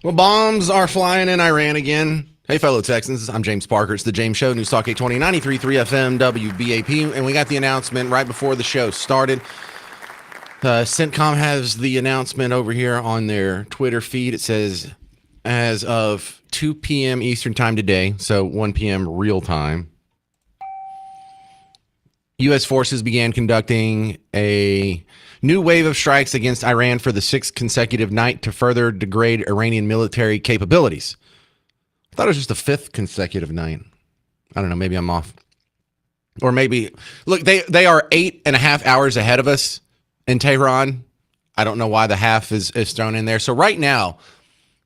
Well, bombs are flying in Iran again. Hey, fellow Texans, I'm James Parker. It's the James Show, News Talk 820, 93.3 FM, WBAP. And we got the announcement right before the show started. CENTCOM has the announcement over here on their Twitter feed. It says, as of 2 p.m. Eastern time today, so 1 p.m. real time, U.S. forces began conducting a new wave of strikes against Iran for the sixth consecutive night to further degrade Iranian military capabilities. I thought it was just the fifth consecutive night. I don't know. Maybe I'm off. Or maybe, look, they are 8.5 hours ahead of us in Tehran. I don't know why the half is thrown in there. So right now,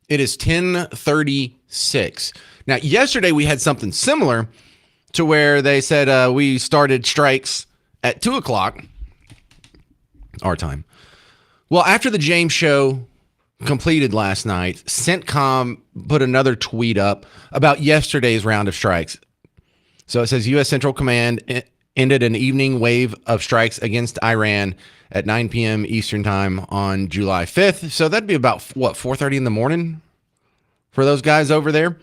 it is 10:36. Now, yesterday we had something similar to where they said we started strikes at 2 o'clock our time. Well, after the James Show completed last night, CENTCOM put another tweet up about yesterday's round of strikes. So it says U.S. Central Command ended an evening wave of strikes against Iran at 9 p.m. Eastern time on July 5th. So that'd be about, 4:30 in the morning for those guys over there.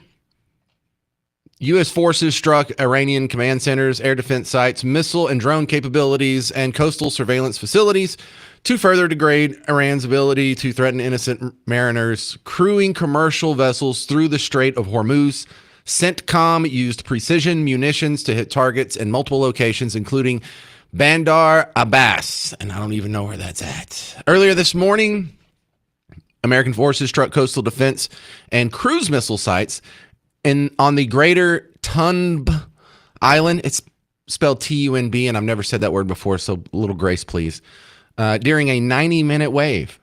U.S. forces struck Iranian command centers, air defense sites, missile and drone capabilities, and coastal surveillance facilities to further degrade Iran's ability to threaten innocent mariners crewing commercial vessels through the Strait of Hormuz. CENTCOM used precision munitions to hit targets in multiple locations, including Bandar Abbas, and I don't even know where that's at. Earlier this morning, American forces struck coastal defense and cruise missile sites on the Greater Tunb Island. It's spelled T-U-N-B, and I've never said that word before, so a little grace, please. During a 90-minute wave,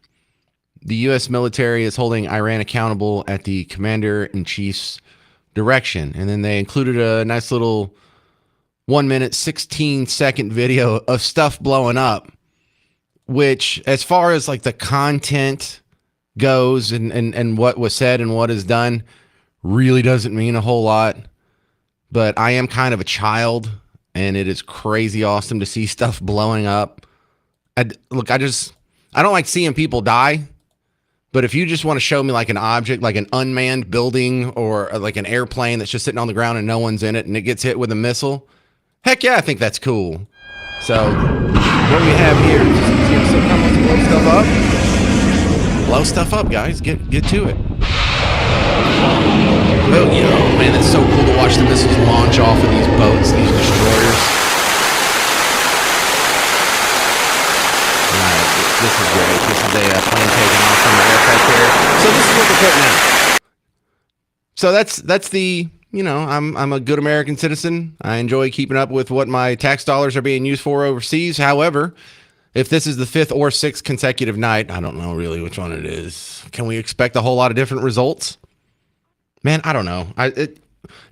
the U.S. military is holding Iran accountable at the commander-in-chief's direction. And then they included a nice little 1-minute, 16-second video of stuff blowing up, which, as far as like the content goes and what was said and what is done, really doesn't mean a whole lot. But I am kind of a child, and it is crazy awesome to see stuff blowing up. I don't like seeing people die, but if you just want to show me like an object, like an unmanned building or like an airplane that's just sitting on the ground and no one's in it and it gets hit with a missile, heck yeah, I think that's cool. So what we have here is some kind of blow stuff up. Blow stuff up, guys. Get to it. Oh, yeah, man, it's so cool to watch the missiles launch off of these boats, these destroyers. This is great. This is a plane taking off from the aircraft carrier. So this is what they're putting out. So that's the, I'm a good American citizen. I enjoy keeping up with what my tax dollars are being used for overseas. However, if this is the fifth or sixth consecutive night, I don't know really which one it is. Can we expect a whole lot of different results? Man, I don't know.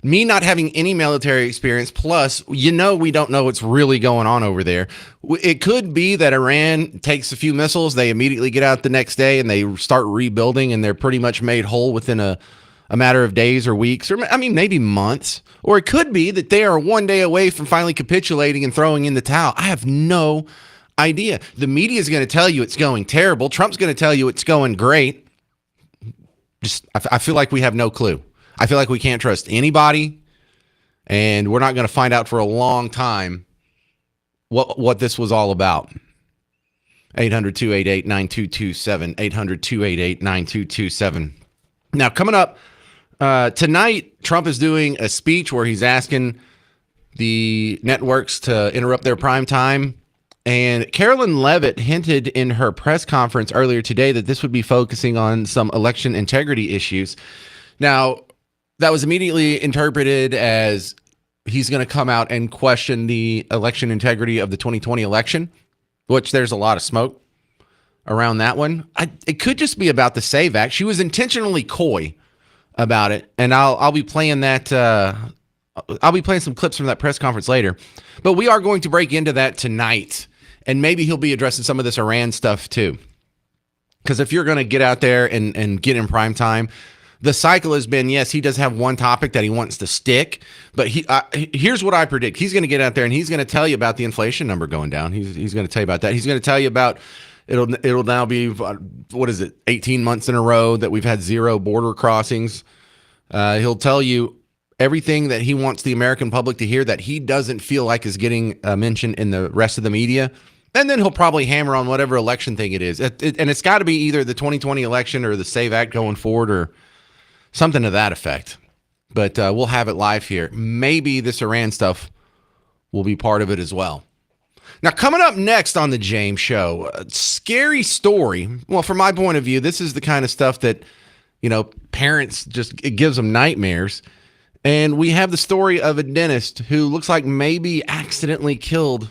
Me not having any military experience, plus, we don't know what's really going on over there. It could be that Iran takes a few missiles, they immediately get out the next day, and they start rebuilding, and they're pretty much made whole within a matter of days or weeks, or maybe months. Or it could be that they are one day away from finally capitulating and throwing in the towel. I have no idea. The media is going to tell you it's going terrible. Trump's going to tell you it's going great. I feel like we have no clue. I feel like we can't trust anybody, and we're not going to find out for a long time what this was all about. 800-288-9227, 800-288-9227. Now, coming up tonight, Trump is doing a speech where he's asking the networks to interrupt their prime time. And Carolyn Leavitt hinted in her press conference earlier today that this would be focusing on some election integrity issues. Now, that was immediately interpreted as he's going to come out and question the election integrity of the 2020 election, which there's a lot of smoke around that one. It could just be about the SAVE Act. She was intentionally coy about it, and I'll be playing that. I'll be playing some clips from that press conference later. But we are going to break into that tonight, and maybe he'll be addressing some of this Iran stuff too. Because if you're going to get out there and get in prime time, the cycle has been, yes, he does have one topic that he wants to stick, but here's what I predict. He's going to get out there and he's going to tell you about the inflation number going down. He's going to tell you about that. He's going to tell you about It'll now be what is it, 18 months in a row that we've had zero border crossings. He'll tell you everything that he wants the American public to hear that he doesn't feel like is getting mentioned in the rest of the media. And then he'll probably hammer on whatever election thing it is. And it's got to be either the 2020 election or the SAVE Act going forward or something to that effect. But we'll have it live here. Maybe this Iran stuff will be part of it as well. Now, coming up next on the James Show, a scary story. Well, from my point of view, this is the kind of stuff that, parents it gives them nightmares. And we have the story of a dentist who looks like maybe accidentally killed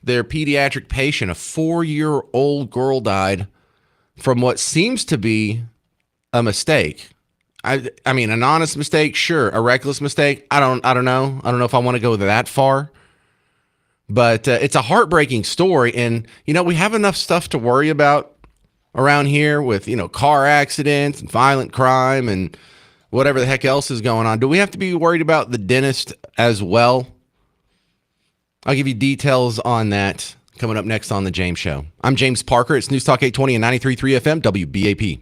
their pediatric patient. A 4-year-old girl died from what seems to be a mistake. I mean, an honest mistake, sure. A reckless mistake, I don't know. I don't know if I want to go that far. But it's a heartbreaking story. And, we have enough stuff to worry about around here with, car accidents and violent crime and whatever the heck else is going on. Do we have to be worried about the dentist as well? I'll give you details on that coming up next on The James Show. I'm James Parker. It's News Talk 820 and 93.3 FM, WBAP.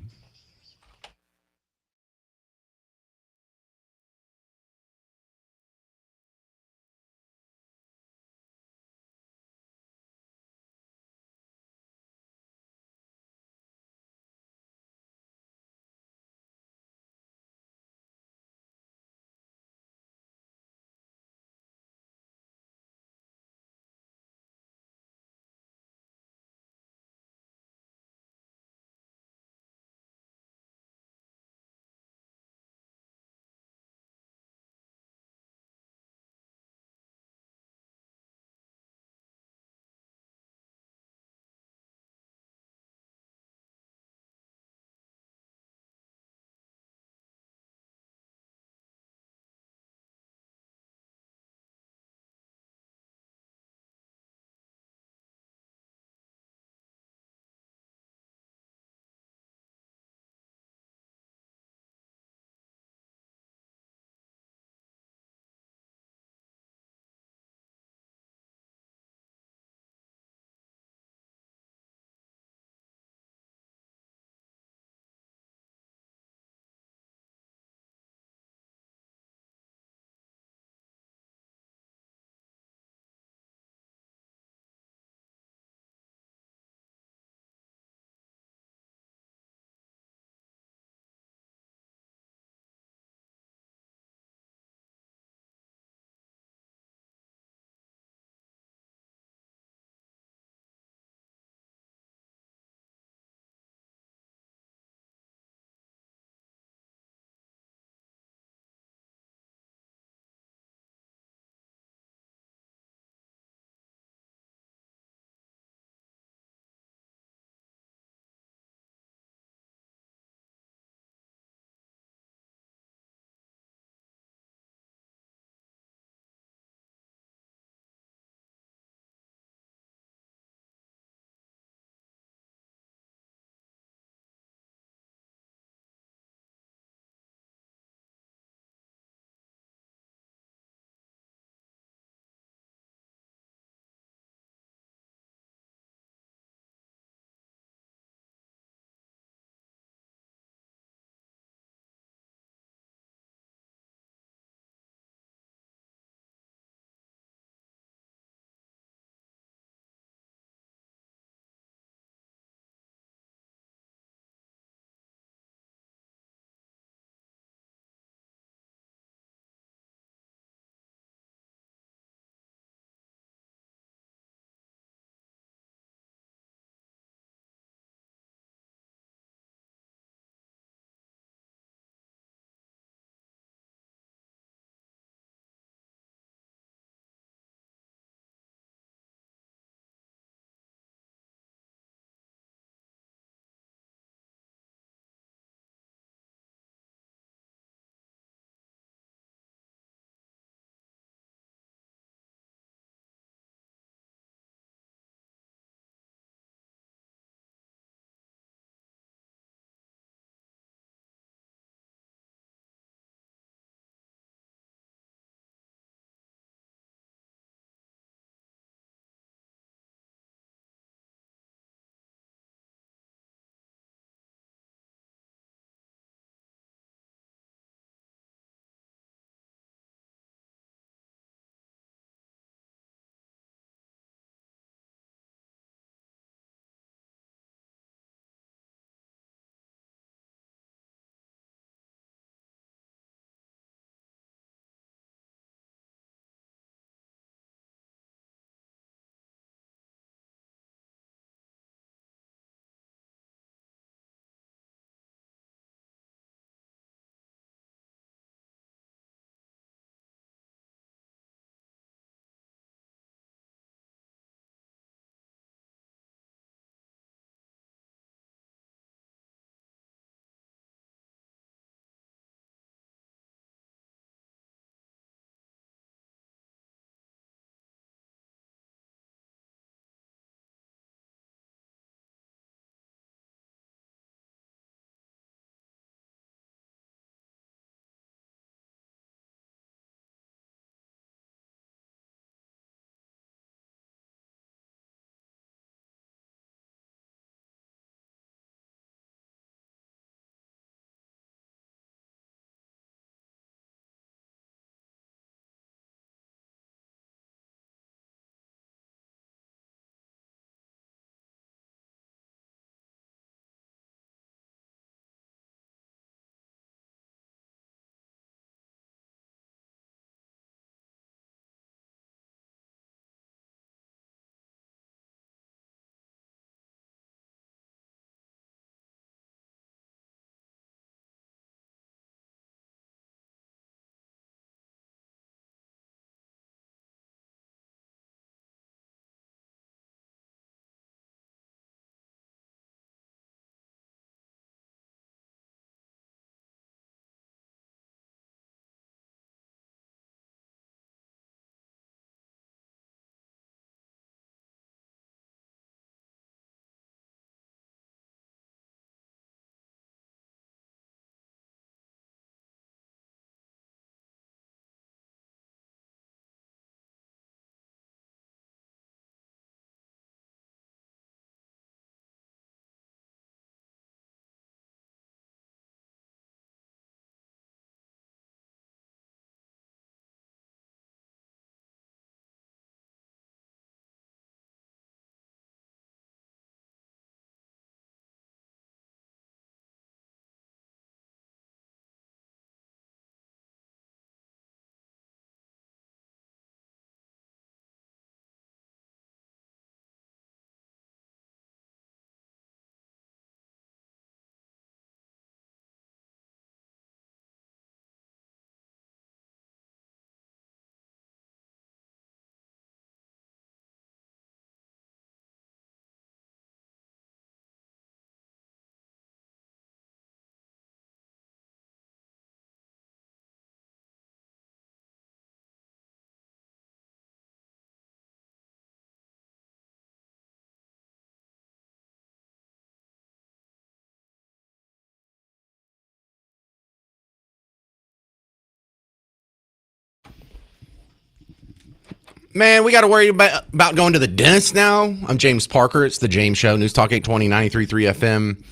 Man, we got to worry about going to the dentist now. I'm James Parker. It's the James Show, News Talk 820, 93.3 FM,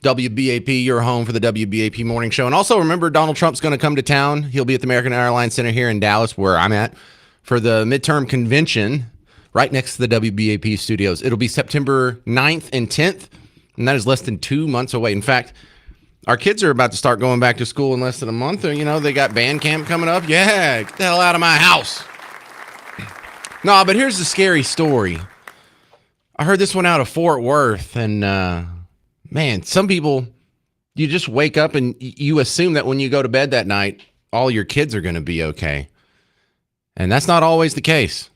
WBAP, your home for the WBAP Morning Show. And also remember, Donald Trump's going to come to town. He'll be at the American Airlines Center here in Dallas, where I'm at, for the midterm convention right next to the WBAP studios. It'll be September 9th and 10th, and that is less than 2 months away. In fact, our kids are about to start going back to school in less than a month. You know, they got band camp coming up. Yeah, get the hell out of my house. No, but here's the scary story. I heard this one out of Fort Worth, and man, some people, you just wake up and you assume that when you go to bed that night, all your kids are going to be okay. And that's not always the case.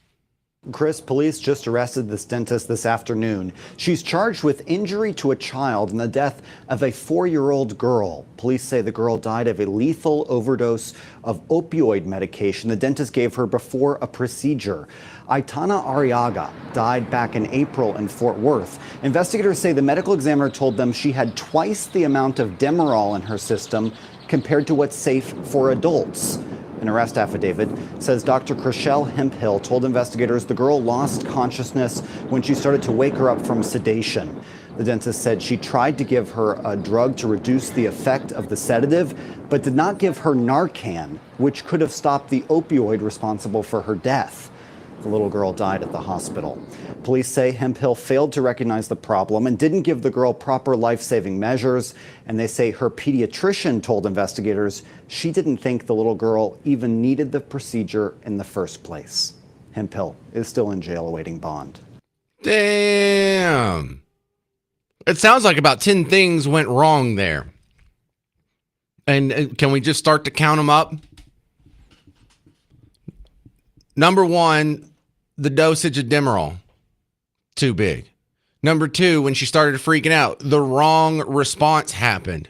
Chris, police just arrested this dentist this afternoon. She's charged with injury to a child and the death of a 4-year-old girl. Police say the girl died of a lethal overdose of opioid medication the dentist gave her before a procedure. Aitana Arriaga died back in April in Fort Worth. Investigators say the medical examiner told them she had twice the amount of Demerol in her system compared to what's safe for adults. An arrest affidavit says Dr. Chriselle Hemphill told investigators the girl lost consciousness when she started to wake her up from sedation. The dentist said she tried to give her a drug to reduce the effect of the sedative, but did not give her Narcan, which could have stopped the opioid responsible for her death. The little girl died at the hospital. Police say Hemphill failed to recognize the problem and didn't give the girl proper life-saving measures. And they say her pediatrician told investigators she didn't think the little girl even needed the procedure in the first place. Hemphill is still in jail awaiting bond. Damn. It sounds like about 10 things went wrong there. And can we just start to count them up? Number one, the dosage of Demerol, too big. Number two, when she started freaking out, the wrong response happened.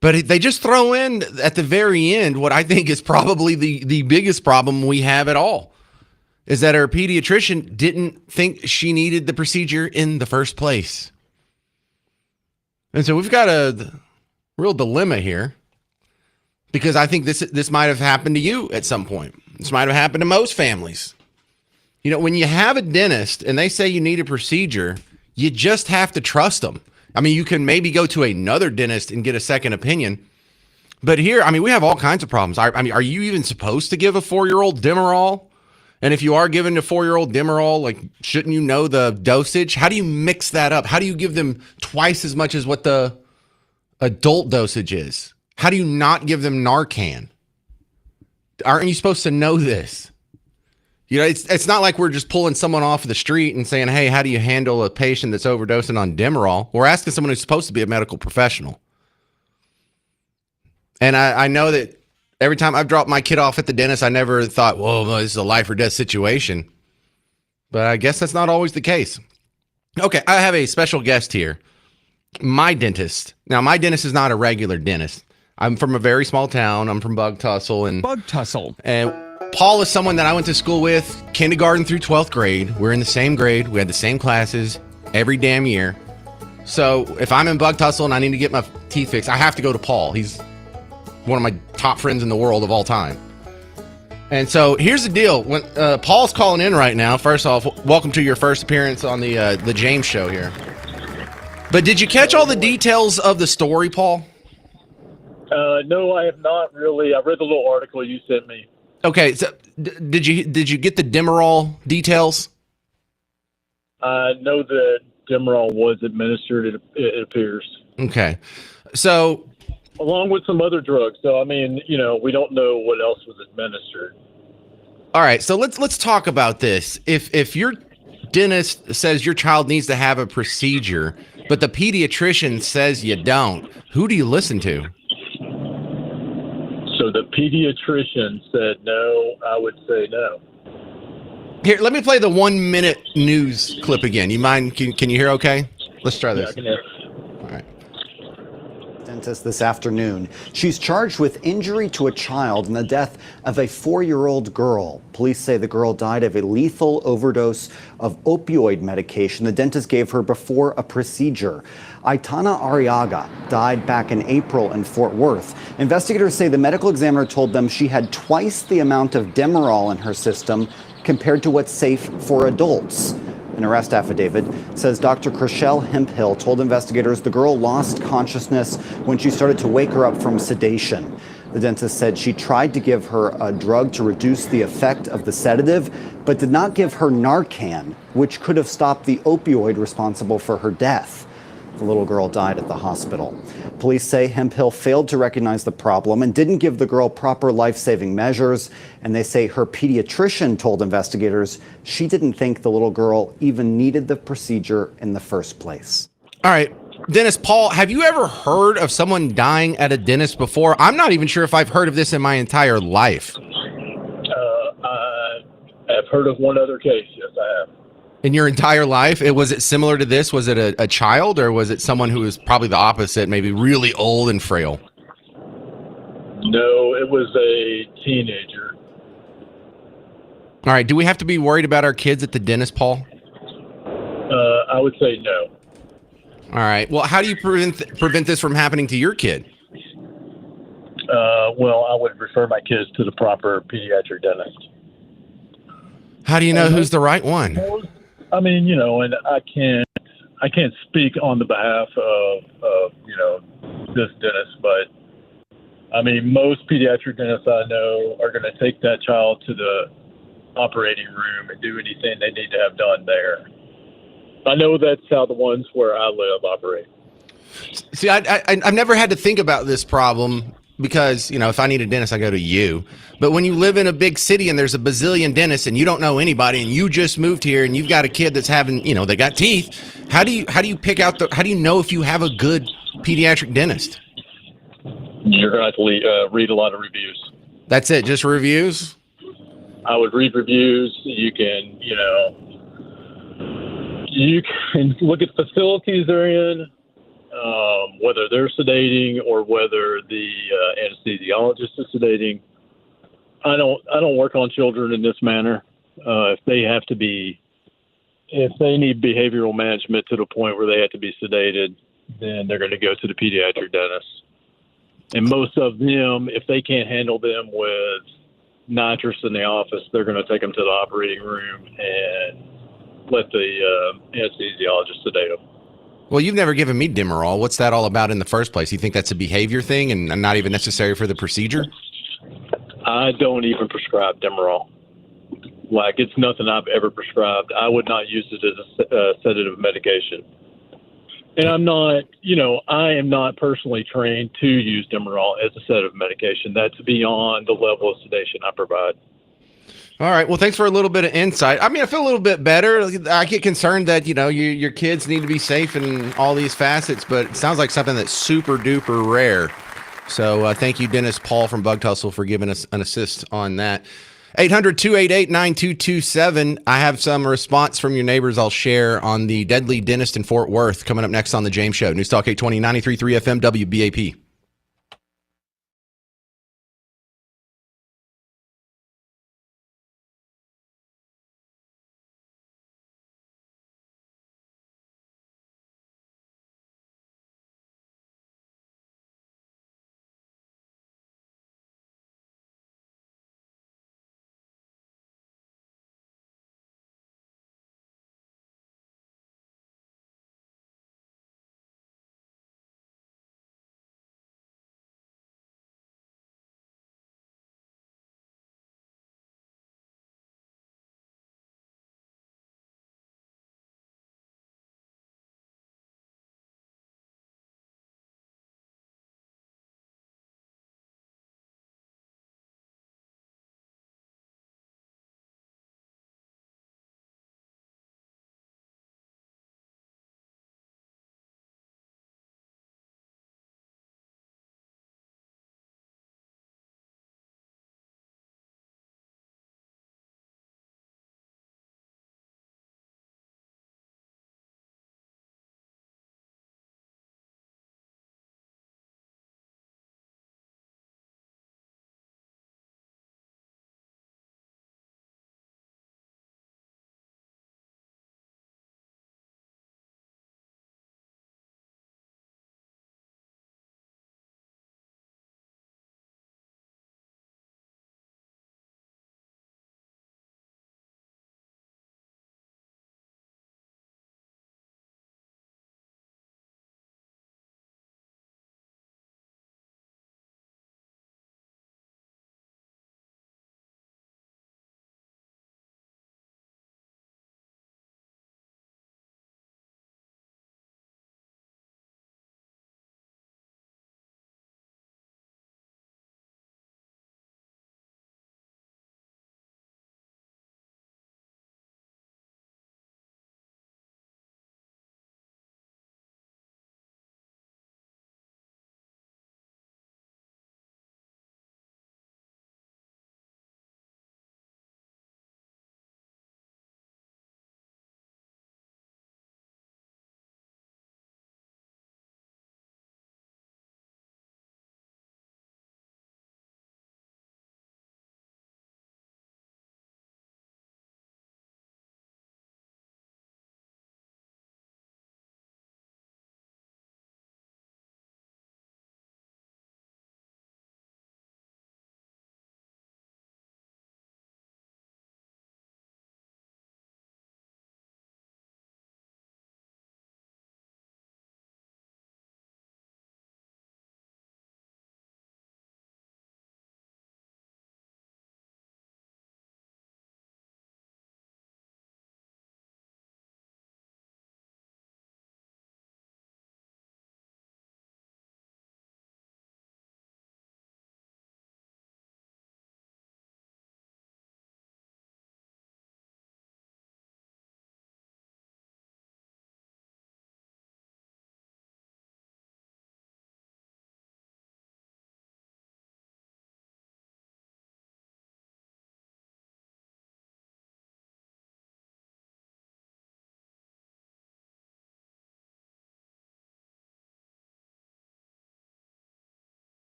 But they just throw in at the very end what I think is probably the biggest problem we have at all, is that her pediatrician didn't think she needed the procedure in the first place. And so we've got a real dilemma here, because I think this might have happened to you at some point. This might have happened to most families. You know, when you have a dentist and they say you need a procedure, you just have to trust them. I mean, you can maybe go to another dentist and get a second opinion. But here, I mean, we have all kinds of problems. I mean, are you even supposed to give a 4-year-old Demerol? And if you are giving a 4-year-old Demerol, like, shouldn't you know the dosage? How do you mix that up? How do you give them twice as much as what the adult dosage is? How do you not give them Narcan? Aren't you supposed to know this? You know, it's not like we're just pulling someone off the street and saying, hey, how do you handle a patient that's overdosing on Demerol? We're asking someone who's supposed to be a medical professional. And I know that every time I've dropped my kid off at the dentist, I never thought, whoa, this is a life or death situation. But I guess that's not always the case. Okay, I have a special guest here. My dentist. Now, my dentist is not a regular dentist. I'm from a very small town. I'm from Bug Tussle. And Paul is someone that I went to school with, kindergarten through 12th grade. We're in the same grade. We had the same classes every damn year. So if I'm in Bug Tussle and I need to get my teeth fixed, I have to go to Paul. He's one of my top friends in the world of all time. And so here's the deal. When Paul's calling in right now, first off, welcome to your first appearance on the James Show here. But did you catch all the details of the story, Paul? No, I have not really. I read the little article you sent me. Okay, so did you get the Demerol details? I know that Demerol was administered, it appears. Okay, so along with some other drugs. So I mean, you know, we don't know what else was administered. All right, so let's talk about this. If your dentist says your child needs to have a procedure, but the pediatrician says you don't, who do you listen to? So the pediatrician said no, I would say no. Here, let me play the 1 minute news clip again. You mind? Can you hear okay? Let's try this. Yeah, I can hear. All right. dentist this afternoon. She's charged with injury to a child and the death of a 4-year-old girl. Police say the girl died of a lethal overdose of opioid medication the dentist gave her before a procedure. Aitana Arriaga died back in April in Fort Worth. Investigators say the medical examiner told them she had twice the amount of Demerol in her system compared to what's safe for adults. An arrest affidavit says Dr. Chriselle Hemphill told investigators the girl lost consciousness when she started to wake her up from sedation. The dentist said she tried to give her a drug to reduce the effect of the sedative, but did not give her Narcan, which could have stopped the opioid responsible for her death. The little girl died at the hospital. Police say Hemphill failed to recognize the problem and didn't give the girl proper life-saving measures. And they say her pediatrician told investigators she didn't think the little girl even needed the procedure in the first place. All right. Dennis Paul, have you ever heard of someone dying at a dentist before? I'm not even sure if I've heard of this in my entire life. I've heard of one other case. Yes, I have. In your entire life? Was it similar to this? Was it a child, or was it someone who was probably the opposite, maybe really old and frail? No, it was a teenager. All right. Do we have to be worried about our kids at the dentist, Paul? I would say no. All right. Well, how do you prevent this from happening to your kid? Well, I would refer my kids to the proper pediatric dentist. How do you know who's the right one? I mean, and I can't speak on the behalf of this dentist, but I mean, most pediatric dentists I know are going to take that child to the operating room and do anything they need to have done there. I know that's how the ones where I live operate. See, I've never had to think about this problem because, if I need a dentist, I go to you. But when you live in a big city and there's a bazillion dentists and you don't know anybody and you just moved here and you've got a kid that's having, they got teeth, how do you pick out how do you know if you have a good pediatric dentist? You're going to have to read a lot of reviews. That's it, just reviews? I would read reviews. You can look at facilities they're in, whether they're sedating or whether the anesthesiologist is sedating. I don't work on children in this manner. If they need behavioral management to the point where they have to be sedated, then they're going to go to the pediatric dentist. And most of them, if they can't handle them with nitrous in the office, they're going to take them to the operating room and let the anesthesiologist sedate them. Well, you've never given me Demerol. What's that all about in the first place? You think that's a behavior thing and not even necessary for the procedure? I don't even prescribe Demerol. Like, it's nothing I've ever prescribed. I would not use it as a sedative medication. And I am not personally trained to use Demerol as a sedative medication. That's beyond the level of sedation I provide. All right. Well, thanks for a little bit of insight. I mean, I feel a little bit better. I get concerned that, your kids need to be safe in all these facets, but it sounds like something that's super duper rare. So thank you, Dennis Paul from Bug Tussle, for giving us an assist on that. 800-288-9227. I have some response from your neighbors I'll share on the deadly dentist in Fort Worth coming up next on The James Show. News Talk 820, 93.3 FM, WBAP.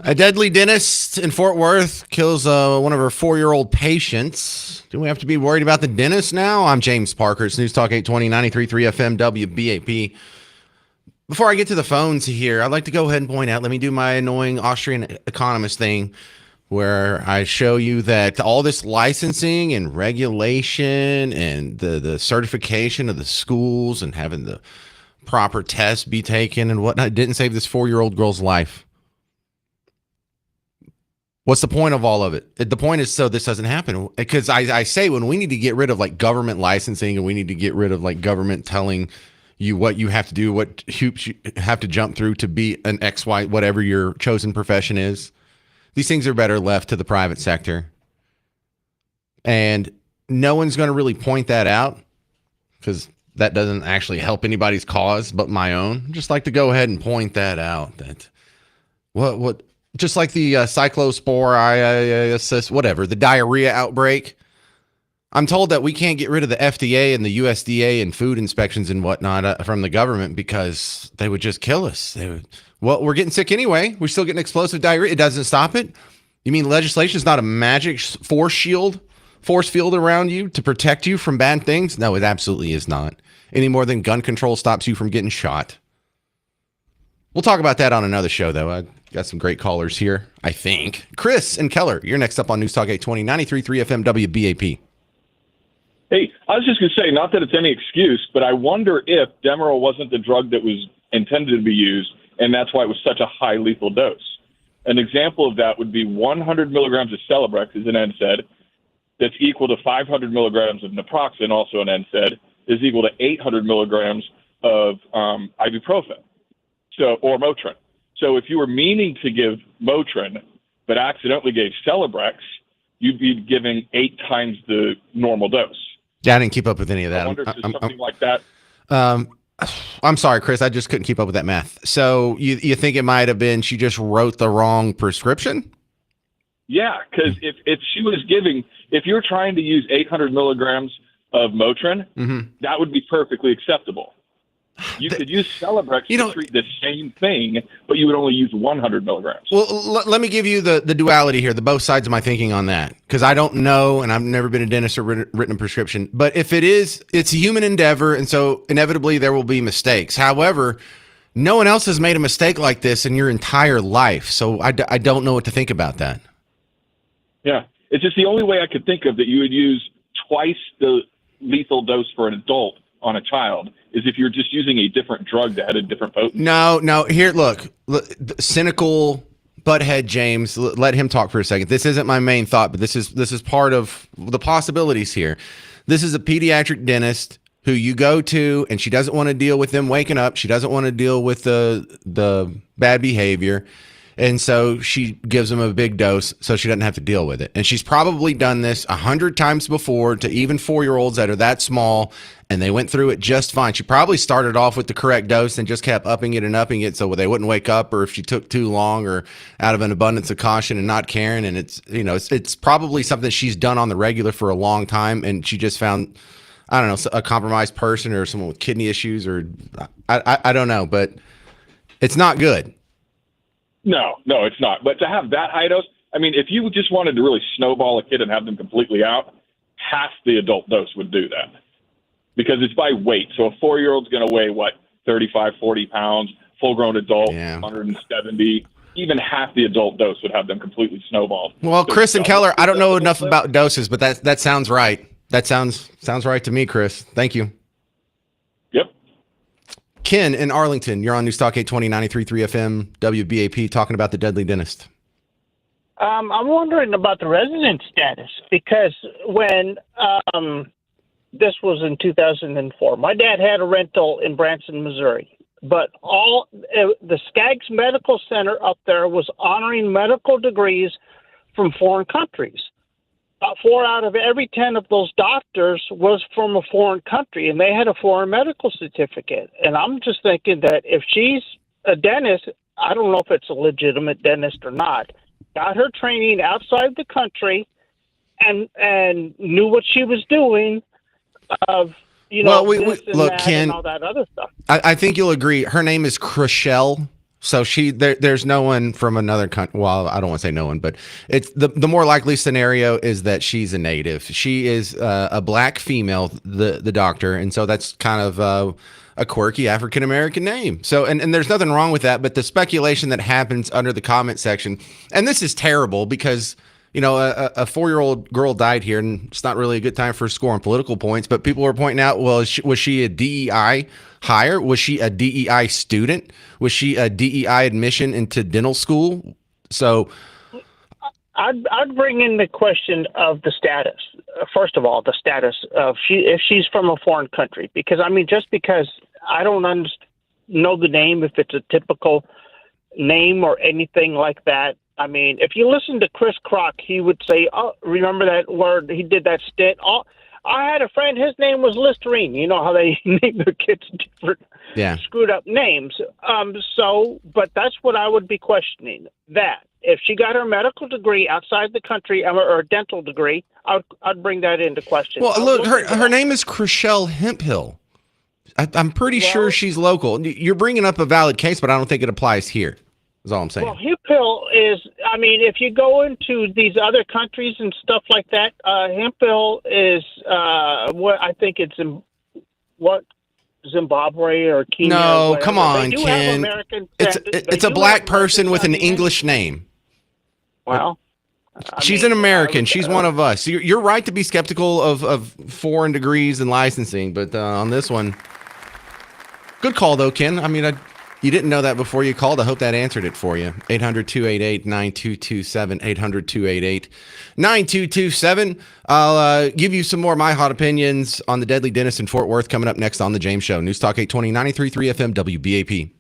A deadly dentist in Fort Worth kills one of her 4-year-old patients. Do we have to be worried about the dentist now? I'm James Parker. It's News Talk 820, 93.3 FM, WBAP. Before I get to the phones here, I'd like to go ahead and point out, let me do my annoying Austrian economist thing where I show you that all this licensing and regulation and the certification of the schools and having the proper tests be taken and whatnot didn't save this 4-year-old girl's life. What's the point of all of it? The point is so this doesn't happen. Because I say when we need to get rid of like government licensing and we need to get rid of like government telling you what you have to do, what hoops you have to jump through to be an XY, whatever your chosen profession is. These things are better left to the private sector. And no one's going to really point that out because that doesn't actually help anybody's cause but my own. I'd just like to go ahead and point that out. That what just like the cyclosporiasis, whatever, the diarrhea outbreak. I'm told that we can't get rid of the FDA and the USDA and food inspections and whatnot from the government because they would just kill us. Well, we're getting sick anyway. We're still getting explosive diarrhea. It doesn't stop it. You mean legislation is not a magic force field around you to protect you from bad things? No, it absolutely is not. Any more than gun control stops you from getting shot. We'll talk about that on another show, though. I got some great callers here, I think. Chris and Keller, you're next up on News Talk 820, 93.3 FM WBAP. Hey, I was just going to say, not that it's any excuse, but I wonder if Demerol wasn't the drug that was intended to be used, and that's why it was such a high lethal dose. An example of that would be 100 milligrams of Celebrex is an NSAID that's equal to 500 milligrams of naproxen, also an NSAID, is equal to 800 milligrams of ibuprofen, or Motrin. So if you were meaning to give Motrin but accidentally gave Celebrex, you'd be giving 8 times the normal dose. Yeah, I didn't keep up with any of that. I wonder if there's something like that. I'm sorry, Chris. I just couldn't keep up with that math. So you think it might have been she just wrote the wrong prescription? Yeah, because if she was giving, if you're trying to use 800 milligrams of Motrin, that would be perfectly acceptable. You could use Celebrex to treat the same thing, but you would only use 100 milligrams. Well, let me give you the duality here, the both sides of my thinking on that, because I don't know, and I've never been a dentist or written a prescription. But if it is, it's a human endeavor, and so inevitably there will be mistakes. However, no one else has made a mistake like this in your entire life, so I don't know what to think about that. Yeah, it's just the only way I could think of that you would use twice the lethal dose for an adult on a child is if you're just using a different drug that had a different potency. No, here, look, cynical butthead James, let him talk for a second. This isn't my main thought, but this is part of the possibilities here. This is a pediatric dentist who you go to, and she doesn't want to deal with them waking up. She doesn't want to deal with the bad behavior. And so she gives them a big dose so she doesn't have to deal with it. And she's probably done this 100 times before to even 4-year-olds that are that small, and they went through it just fine. She probably started off with the correct dose and just kept upping it so they wouldn't wake up, or if she took too long, or out of an abundance of caution and not caring. And it's probably something she's done on the regular for a long time, and she just found, I don't know, a compromised person or someone with kidney issues, or I don't know, but it's not good. No, it's not. But to have that high dose, I mean, if you just wanted to really snowball a kid and have them completely out, half the adult dose would do that. Because it's by weight. So a 4-year-old's going to weigh, 35, 40 pounds, full-grown adult, 170. Even half the adult dose would have them completely snowballed. Well, so Chris and Keller, I don't know enough about doses, but that sounds right. That sounds right to me, Chris. Thank you. Yep. Ken in Arlington, you're on News Talk 820, 93.3 FM, WBAP, talking about the deadly dentist. I'm wondering about the resident status, because when this was in 2004, my dad had a rental in Branson, Missouri, but the Skaggs Medical Center up there was honoring medical degrees from foreign countries. 4 out of every 10 of those doctors was from a foreign country, and they had a foreign medical certificate. And I'm just thinking that if she's a dentist, I don't know if it's a legitimate dentist or not, got her training outside the country and knew what she was doing of, look, Ken, and all that other stuff. I think you'll agree. Her name is Chriselle So there's no one from another country. Well, I don't want to say no one, but it's the more likely scenario is that she's a native. She is a black female, the doctor, and so that's kind of a quirky African American name. So and there's nothing wrong with that, but the speculation that happens under the comment section, and this is terrible because a 4-year-old girl died here, and it's not really a good time for scoring political points. But people were pointing out, well, was she a DEI hire? Was she a DEI student? Was she a DEI admission into dental school? So I'd bring in the question of the status. First of all, the status of if she's from a foreign country, because just because I don't know the name, if it's a typical name or anything like that. If you listen to Chris Crock, he would say, "Oh, remember that word? He did that stint." Oh, I had a friend. His name was Listerine. You know how they name their kids different, screwed up names. But that's what I would be questioning. That if she got her medical degree outside the country or a dental degree, I'd bring that into question. Well, look, her name is Chriselle Hemphill. I'm pretty sure she's local. You're bringing up a valid case, but I don't think it applies here. Is all I'm saying. Well, Hemphill is, if you go into these other countries and stuff like that, Hemphill is what I think it's Zimbabwe or Kenya. No, or come on, Ken. It's a black person with an English name. Well, she's an American. She's one of us. You're right to be skeptical of foreign degrees and licensing, but on this one, good call though, Ken. You didn't know that before you called. I hope that answered it for you. 800-288-9227, 800-288-9227. I'll give you some more My Hot Opinions on the deadly dentist in Fort Worth coming up next on The James Show. News Talk 820, 93.3 FM, WBAP.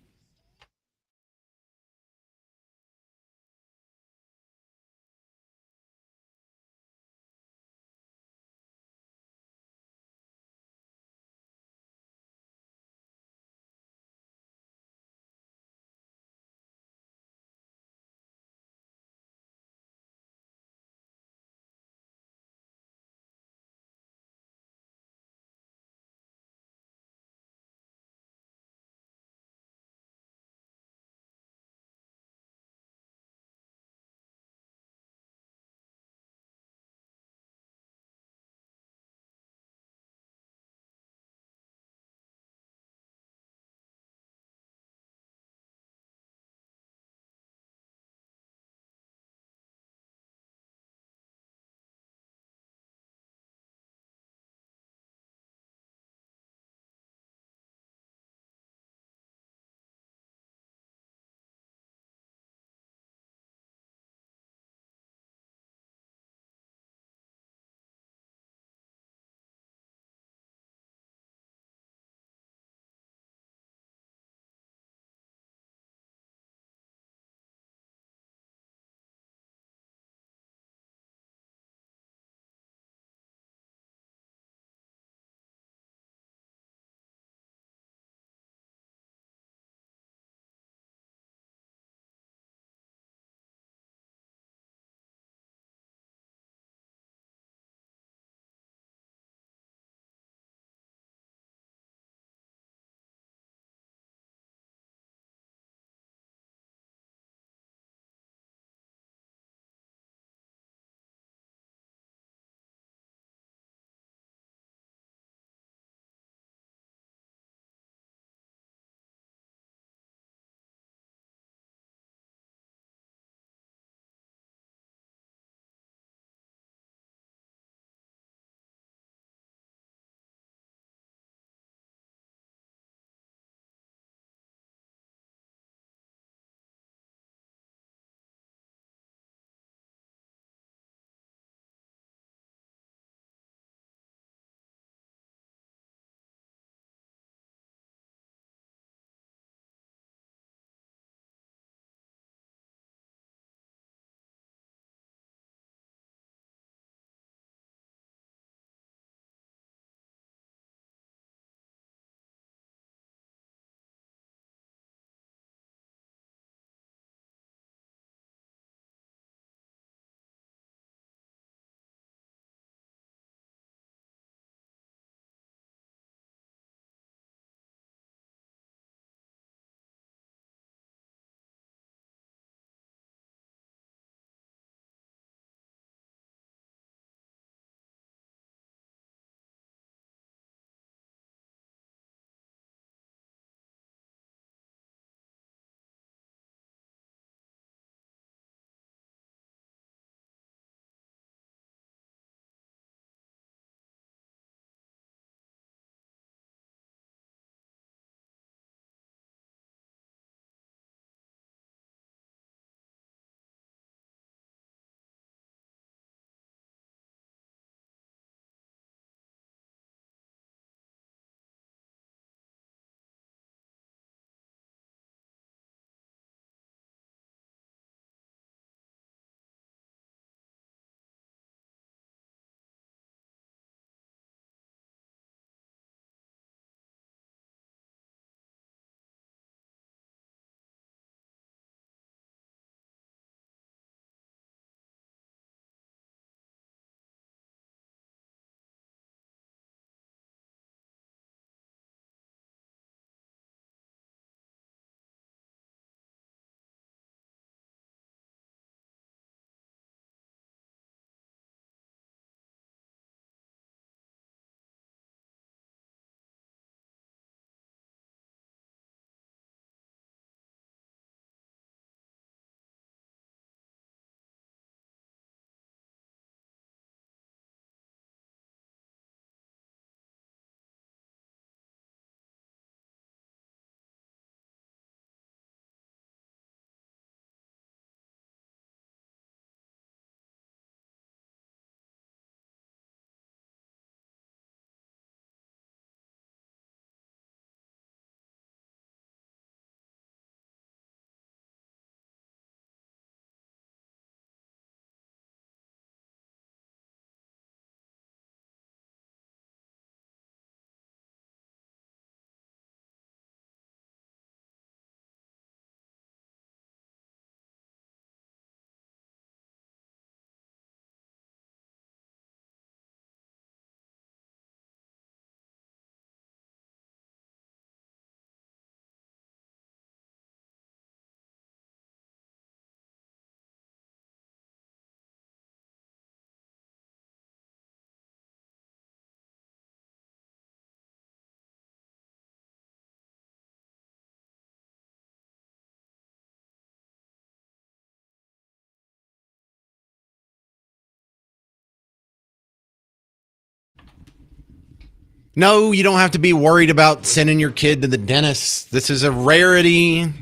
No, you don't have to be worried about sending your kid to the dentist. This is a rarity.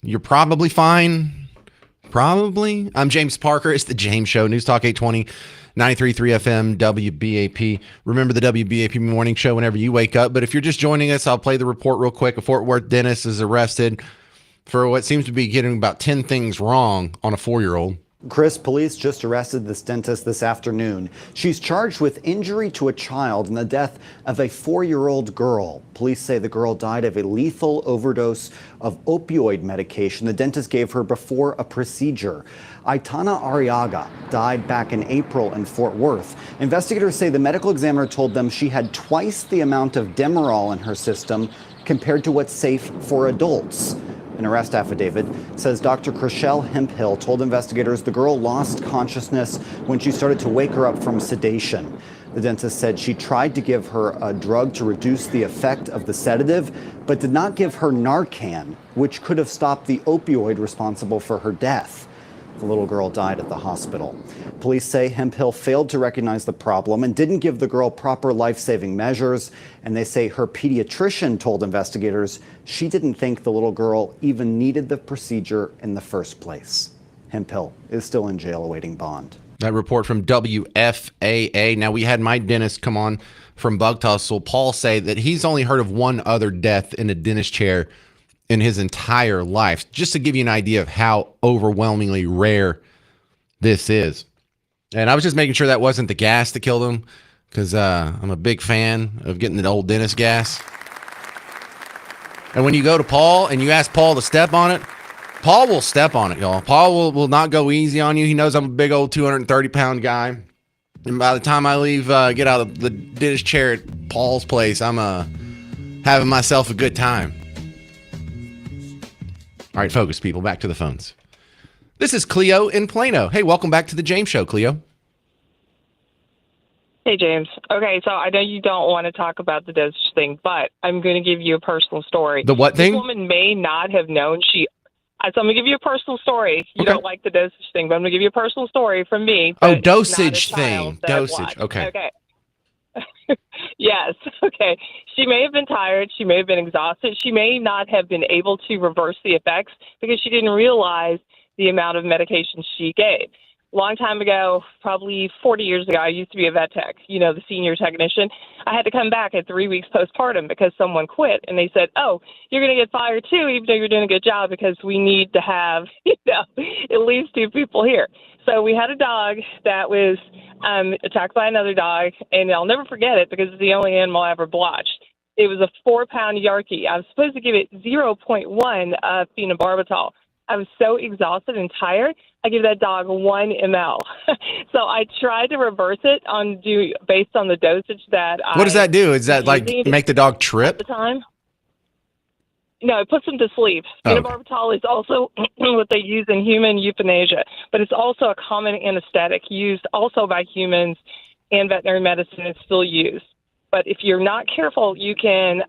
You're probably fine. Probably. I'm James Parker. It's the James Show. News Talk 820, 93.3 FM, WBAP. Remember the WBAP morning show whenever you wake up. But if you're just joining us, I'll play the report real quick. A Fort Worth dentist is arrested for what seems to be getting about 10 things wrong on a 4-year-old. Chris, police just arrested this dentist this afternoon. She's charged with injury to a child and the death of a 4-year-old girl. Police say the girl died of a lethal overdose of opioid medication the dentist gave her before a procedure. Aitana Arriaga died back in April in Fort Worth. Investigators say the medical examiner told them she had twice the amount of Demerol in her system compared to what's safe for adults. An arrest affidavit says Dr. Chriselle Hemphill told investigators the girl lost consciousness when she started to wake her up from sedation. The dentist said she tried to give her a drug to reduce the effect of the sedative, but did not give her Narcan, which could have stopped the opioid responsible for her death. The little girl died at the hospital. Police say Hemphill failed to recognize the problem and didn't give the girl proper life-saving measures. And they say her pediatrician told investigators she didn't think the little girl even needed the procedure in the first place. Hemphill is still in jail awaiting bond. That report from WFAA. Now, we had my dentist come on from Bug Tussle, Paul, say that he's only heard of one other death in a dentist chair in his entire life, just to give you an idea of how overwhelmingly rare this is. And I was just making sure that wasn't the gas that killed him, because I'm a big fan of getting the old dentist gas. And when you go to Paul and you ask Paul to step on it, Paul will step on it, y'all. Paul will not go easy on you. He knows I'm a big old 230-pound guy. And by the time I leave, get out of the dentist chair at Paul's place, I'm having myself a good time. All right, focus, people. Back to the phones. This is Cleo in Plano. Hey, welcome back to the James Show, Cleo. Hey, James. Okay, so I know you don't want to talk about the dosage thing, but I'm going to give you a personal story. The what thing? This woman may not have known so I'm going to give you a personal story. You don't like the dosage thing, but I'm going to give you a personal story from me. Oh, dosage thing. Dosage. Okay. Yes. Okay. She may have been tired. She may have been exhausted. She may not have been able to reverse the effects because she didn't realize the amount of medication she gave. Long time ago, probably 40 years ago, I used to be a vet tech, the senior technician. I had to come back at 3 weeks postpartum because someone quit. And they said, oh, you're going to get fired too, even though you're doing a good job, because we need to have, at least 2 people here. So we had a dog that was attacked by another dog, and I'll never forget it because it's the only animal I ever blotched. It was a 4-pound Yorkie. I was supposed to give it 0.1 of phenobarbital. I was so exhausted and tired, I gave that dog 1 ml. So I tried to reverse it based on the dosage that What does that do? Is that like make the dog trip? At the time? No, it puts them to sleep. Phenobarbital is also what they use in human euthanasia, but it's also a common anesthetic used also by humans, and veterinary medicine is still used. But if you're not careful, you can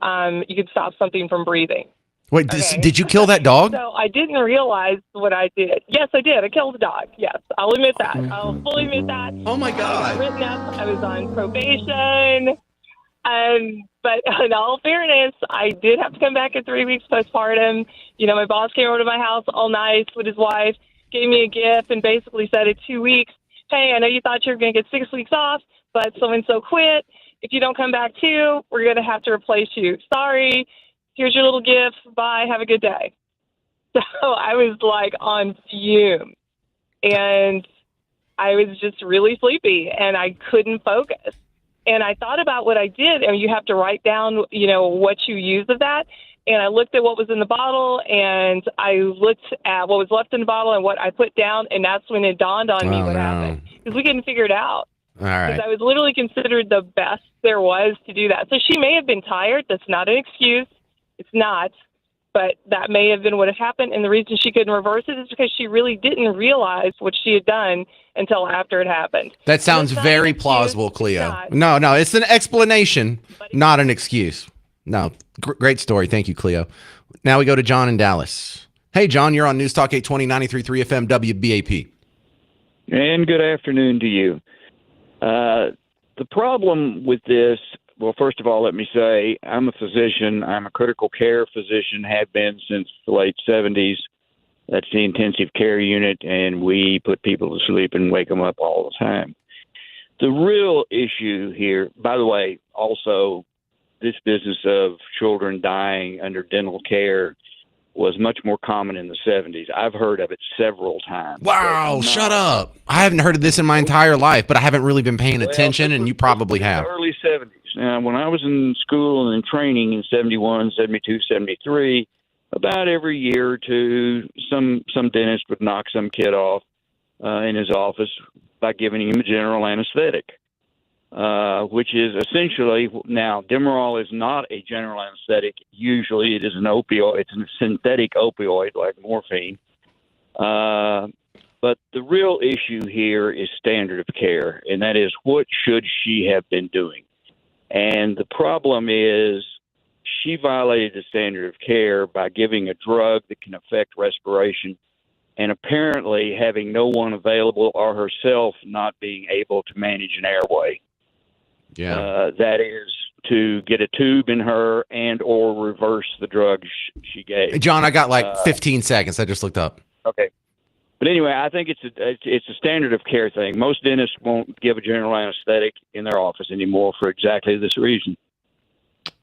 stop something from breathing. Wait, did you kill that dog? So I didn't realize what I did. Yes, I did. I killed the dog. Yes, I'll admit that. I'll fully admit that. Oh, my God. I was written up. I was on probation. But in all fairness, I did have to come back at 3 weeks postpartum. My boss came over to my house all nice with his wife, gave me a gift, and basically said in 2 weeks, hey, I know you thought you were going to get 6 weeks off, but so-and-so quit. If you don't come back too, we're going to have to replace you. Sorry. Here's your little gift. Bye. Have a good day. So I was like on fumes, and I was just really sleepy, and I couldn't focus. And I thought about what I did, and you have to write down, what you use of that. And I looked at what was in the bottle, and I looked at what was left in the bottle and what I put down, and that's when it dawned on me what happened. Because we couldn't figure it out. All right. Because I was literally considered the best there was to do that. So she may have been tired. That's not an excuse. It's not. But that may have been what had happened. And the reason she couldn't reverse it is because she really didn't realize what she had done until after it happened. That sounds very plausible, Cleo. No, it's an explanation, not an excuse. No, great story. Thank you, Cleo. Now we go to John in Dallas. Hey, John, you're on News Talk 820, 93.3 FM, WBAP. And good afternoon to you. The problem with this, Well, first of all, let me say I'm a physician. I'm a critical care physician, have been since the late 70s. That's the intensive care unit, and we put people to sleep and wake them up all the time. The real issue here, by the way, also, this business of children dying under dental care was much more common in the 70s. I've heard of it several times. Wow, shut up. I haven't heard of this in my entire life, but I haven't really been paying attention, and you probably have. In the early 70s. Now, when I was in school and in training in 71, 72, 73, about every year or two, some dentist would knock some kid off in his office by giving him a general anesthetic, which is essentially, now, Demerol is not a general anesthetic. Usually it is an opioid. It's a synthetic opioid like morphine. But the real issue here is standard of care, and that is, what should she have been doing? And the problem is she violated the standard of care by giving a drug that can affect respiration and apparently having no one available or herself not being able to manage an airway. Yeah. That is to get a tube in her and or reverse the drug she gave. Hey, John, I got like 15 seconds. I just looked up. Okay. But anyway, I think it's a standard of care thing. Most dentists won't give a general anesthetic in their office anymore for exactly this reason.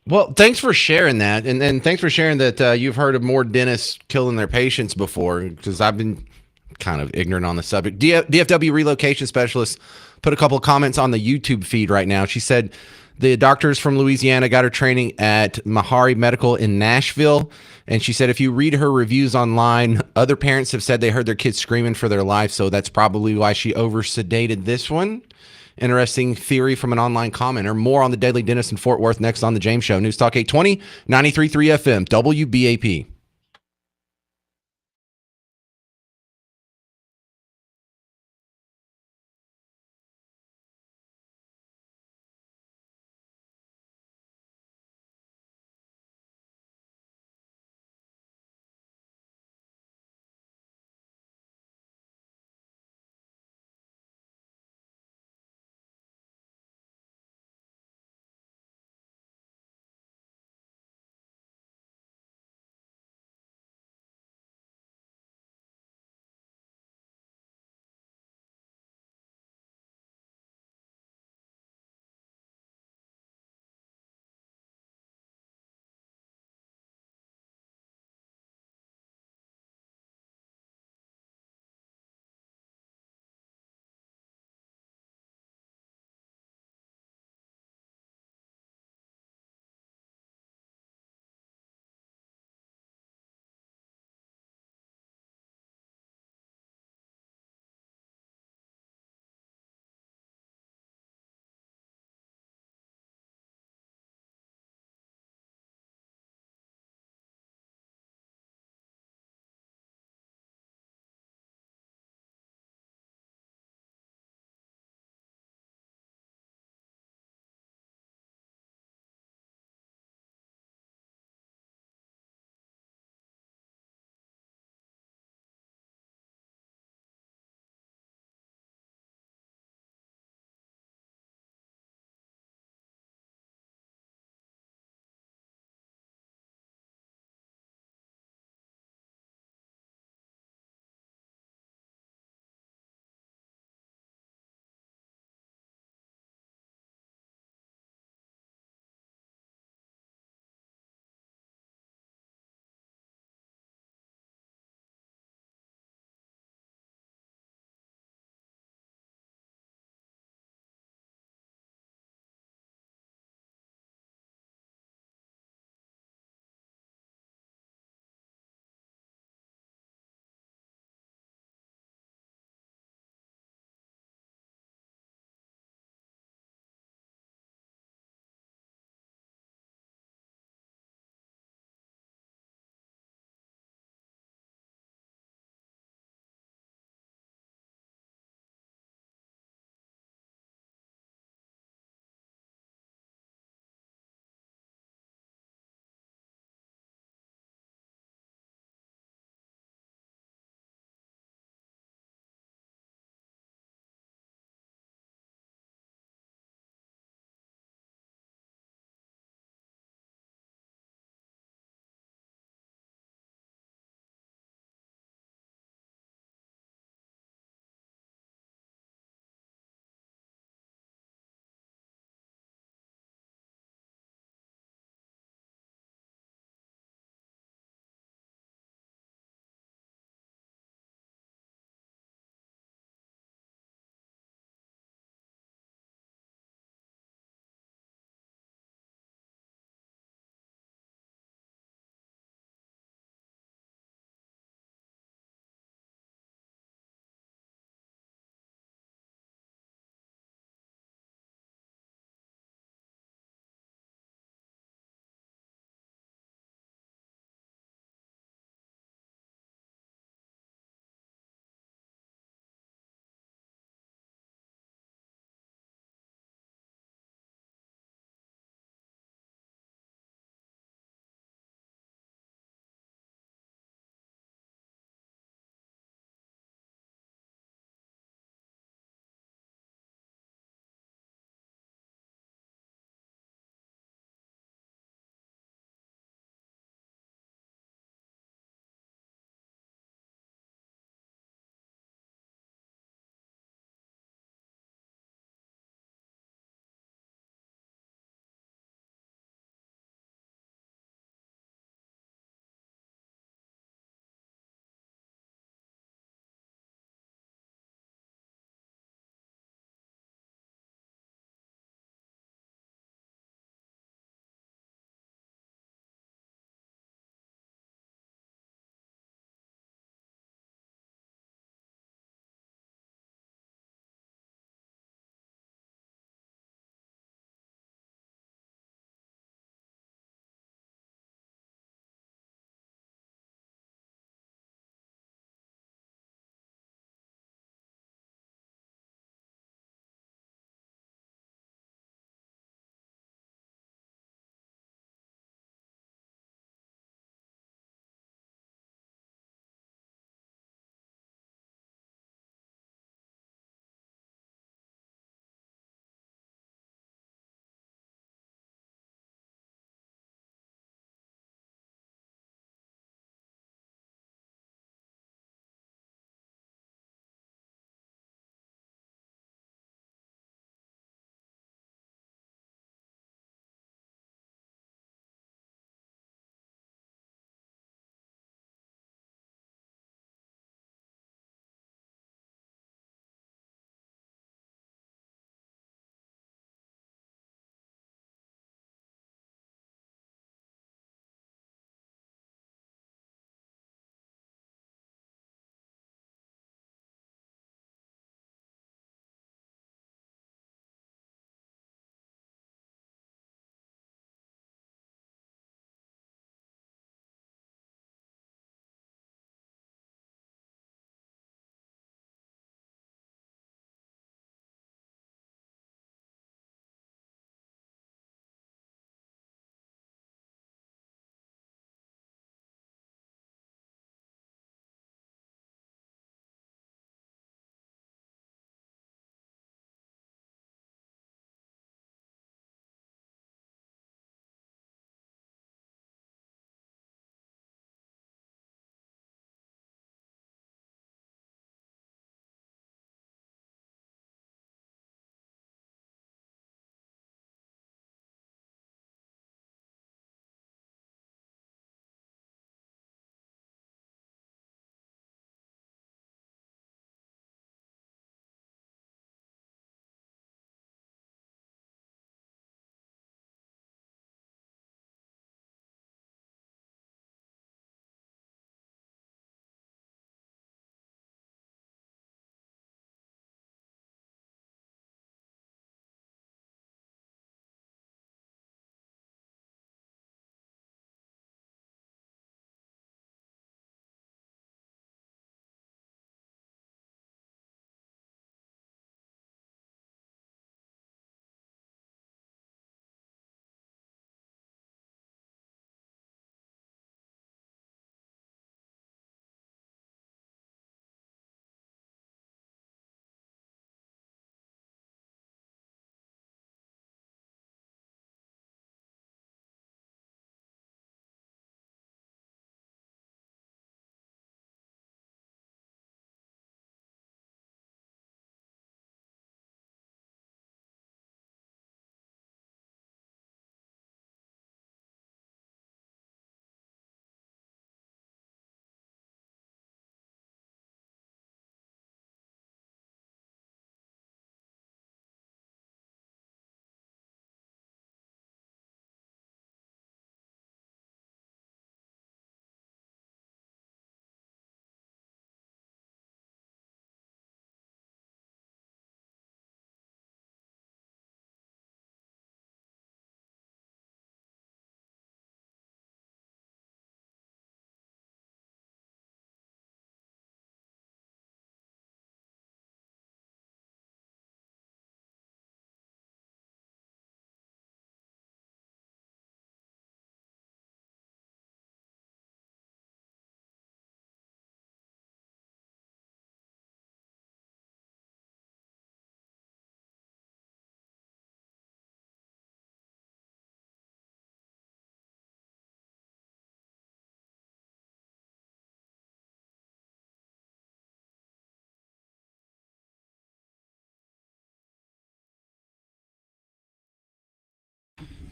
Well, thanks for sharing that. And thanks for sharing that you've heard of more dentists killing their patients before, because I've been kind of ignorant on the subject. DFW relocation specialist put a couple of comments on the YouTube feed right now. She said the doctors from Louisiana got her training at Mahari Medical in Nashville. And she said if you read her reviews online, other parents have said they heard their kids screaming for their life. So that's probably why she over-sedated this one. Interesting theory from an online commenter. More on the Deadly Dentist in Fort Worth next on The James Show. News Talk 820, 93.3 FM, WBAP.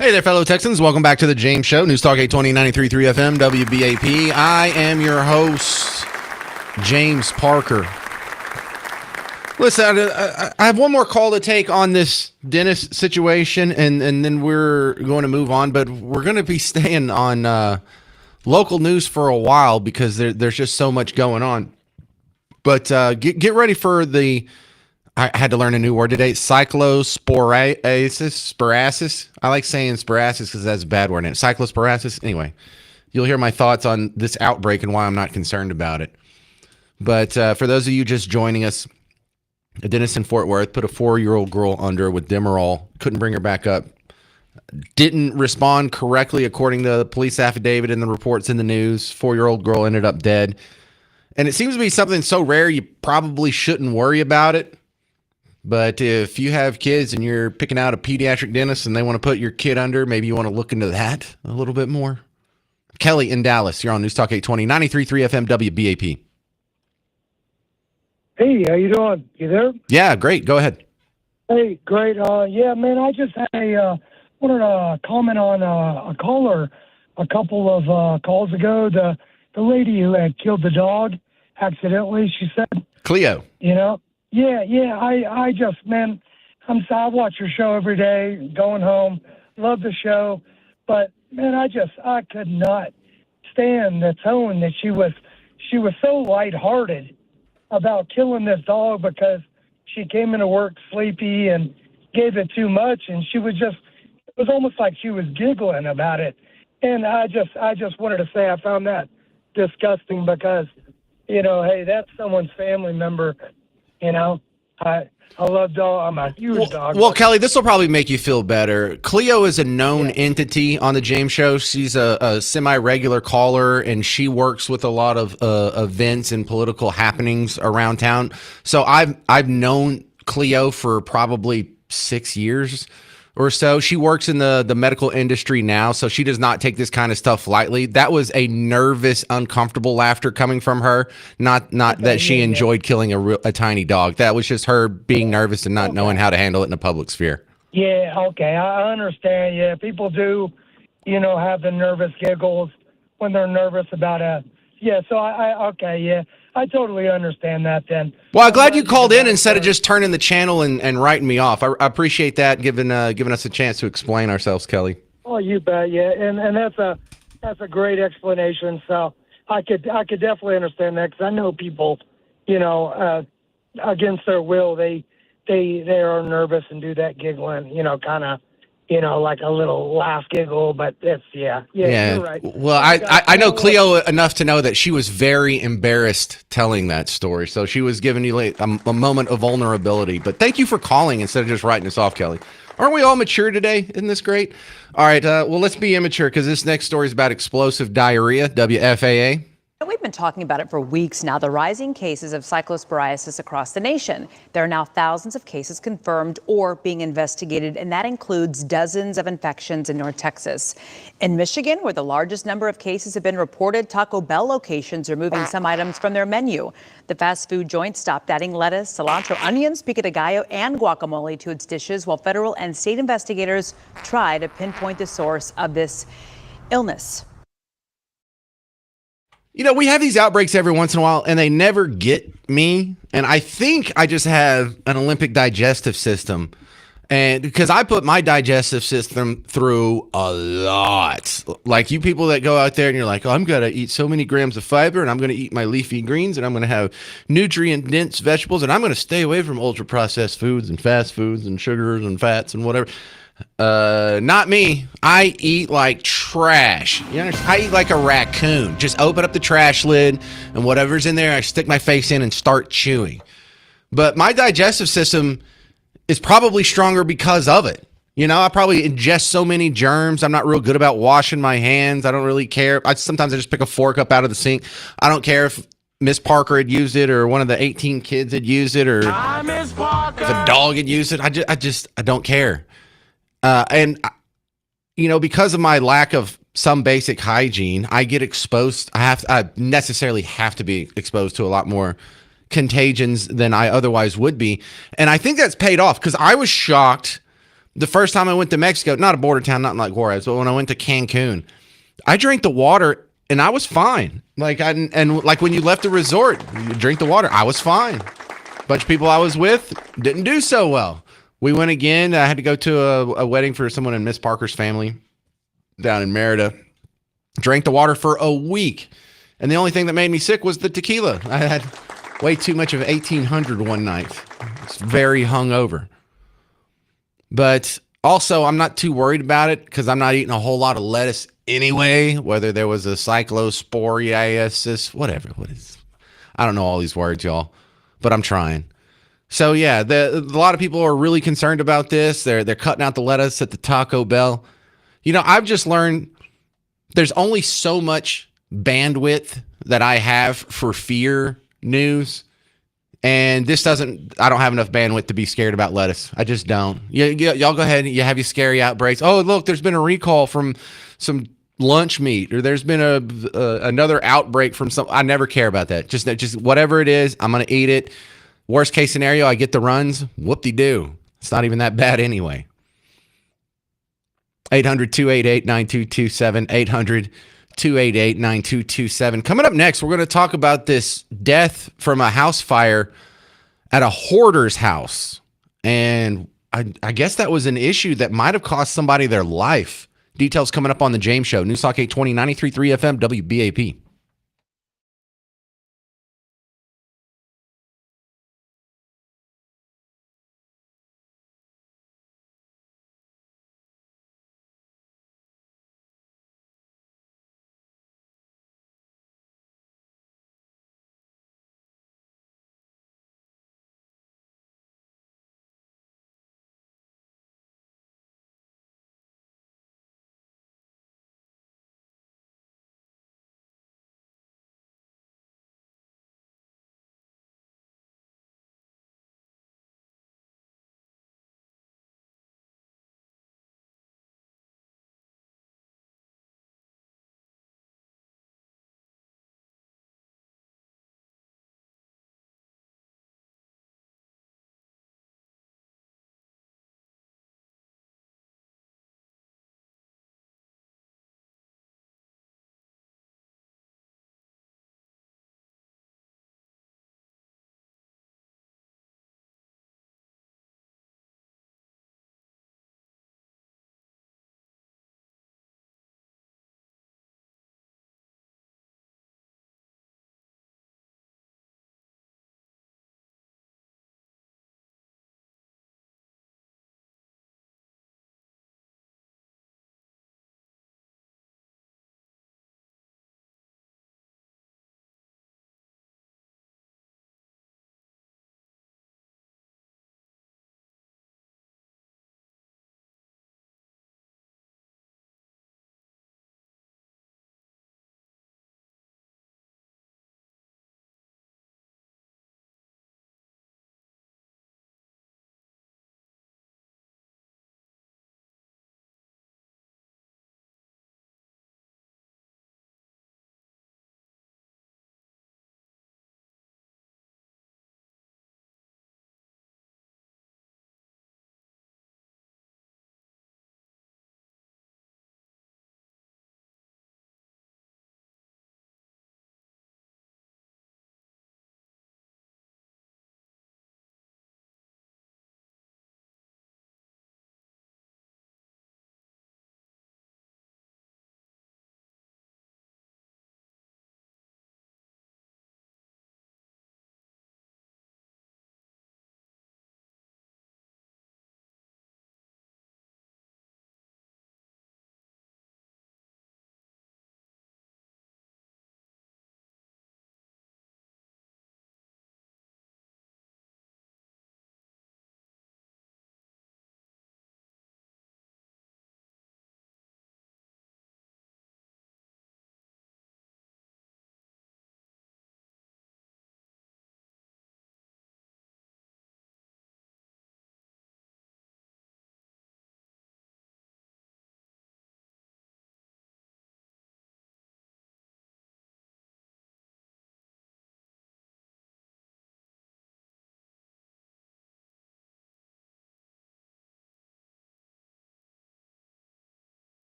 Hey there, fellow Texans. Welcome back to the James Show. News Talk 820, 93.3 FM, WBAP. I am your host, James Parker. Listen, I have one more call to take on this Dennis situation, and then we're going to move on. But we're going to be staying on local news for a while because there's just so much going on. But get ready for the... I had to learn a new word today. Cyclosporasis. I like saying sporasis because that's a bad word. Cyclosporasis. Anyway, you'll hear my thoughts on this outbreak and why I'm not concerned about it. But for those of you just joining us, a dentist in Fort Worth put a 4-year-old girl under with Demerol. Couldn't bring her back up. Didn't respond correctly according to the police affidavit and the reports in the news. 4-year-old girl ended up dead. And it seems to be something so rare you probably shouldn't worry about it. But if you have kids and you're picking out a pediatric dentist and they want to put your kid under, maybe you want to look into that a little bit more. Kelly in Dallas, you're on News Talk 820, 93.3 FM WBAP. Hey, how you doing? You there? Yeah, great. Go ahead. Hey, great. Yeah, man, I just had wanted to comment on a caller a couple of calls ago. The lady who had killed the dog accidentally, she said. Cleo. You know? Yeah. I just, man, I watch your show every day, going home. Love the show. But, man, I could not stand the tone that she was so lighthearted about killing this dog because she came into work sleepy and gave it too much. And it was almost like she was giggling about it. And I just wanted to say I found that disgusting because, hey, that's someone's family member. I love dog. I'm a huge dog. Well, Kelly, this will probably make you feel better. Cleo is a known entity on the James Show. She's a semi-regular caller, and she works with a lot of events and political happenings around town. So I've known Cleo for probably 6 years or so. She works in the medical industry now, so she does not take this kind of stuff lightly. That was a nervous, uncomfortable laughter coming from her, not that she enjoyed killing a tiny dog. That was just her being nervous and not knowing how to handle it in a public sphere. Yeah, okay, I understand. Yeah, people do, have the nervous giggles when they're nervous about a... Yeah, so I totally understand that then. Well, I'm glad you called in instead of just turning the channel and writing me off. I appreciate that, giving us a chance to explain ourselves, Kelly. Oh, you bet, yeah, and that's a great explanation. So I could definitely understand that because I know people, against their will, they are nervous and do that giggling, kind of. Like a little laugh giggle, but it's, yeah, you're right. Well, I know Cleo enough to know that she was very embarrassed telling that story. So she was giving you a moment of vulnerability. But thank you for calling instead of just writing us off, Kelly. Aren't we all mature today? Isn't this great? All right, well, let's be immature because this next story is about explosive diarrhea, WFAA. We've been talking about it for weeks now, the rising cases of cyclosporiosis across the nation. There are now thousands of cases confirmed or being investigated, and that includes dozens of infections in North Texas. In Michigan, where the largest number of cases have been reported, Taco Bell locations are moving some items from their menu. The fast food joint stopped adding lettuce, cilantro, onions, pico de gallo, and guacamole to its dishes, while federal and state investigators try to pinpoint the source of this illness. We have these outbreaks every once in a while, and they never get me. And I think I just have an Olympic digestive system. And because I put my digestive system through a lot. Like you people that go out there and you're like, oh, I'm going to eat so many grams of fiber, and I'm going to eat my leafy greens, and I'm going to have nutrient-dense vegetables, and I'm going to stay away from ultra-processed foods and fast foods and sugars and fats and whatever. Not me. I eat like trash. I eat like a raccoon. Just open up the trash lid and whatever's in there, I stick my face in and start chewing. But my digestive system is probably stronger because of it. I probably ingest so many germs. I'm not real good about washing my hands. I don't really care. Sometimes I just pick a fork up out of the sink. I don't care if Miss Parker had used it or one of the 18 kids had used it or if a dog had used it. I don't care. Because of my lack of some basic hygiene, I get exposed. I necessarily have to be exposed to a lot more contagions than I otherwise would be. And I think that's paid off because I was shocked The first time I went to Mexico, not a border town, not like Juarez, but when I went to Cancun, I drank the water and I was fine. And like when you left the resort, you drink the water, I was fine. Bunch of people I was with didn't do so well. We went again. I had to go to a wedding for someone in Miss Parker's family down in Merida. Drank the water for a week. And the only thing that made me sick was the tequila. I had way too much of 1800 one night. It's very hungover. But also, I'm not too worried about it because I'm not eating a whole lot of lettuce anyway, whether there was a cyclosporiasis, whatever. I don't know all these words, y'all, but I'm trying. So, yeah, a lot of people are really concerned about this. They're cutting out the lettuce at the Taco Bell. You know, I've just learned there's only so much bandwidth that I have for fear news. And I don't have enough bandwidth to be scared about lettuce. I just don't. Y'all go ahead and you have your scary outbreaks. Oh, look, there's been a recall from some lunch meat, or there's been another outbreak from some. I never care about that. Just whatever it is, I'm going to eat it. Worst case scenario, I get the runs. Whoop-de-doo. It's not even that bad anyway. 800-288-9227. 800-288-9227. Coming up next, we're going to talk about this death from a house fire at a hoarder's house. And I guess that was an issue that might have cost somebody their life. Details coming up on the James Show. Newstalk 820, 93.3 FM, WBAP.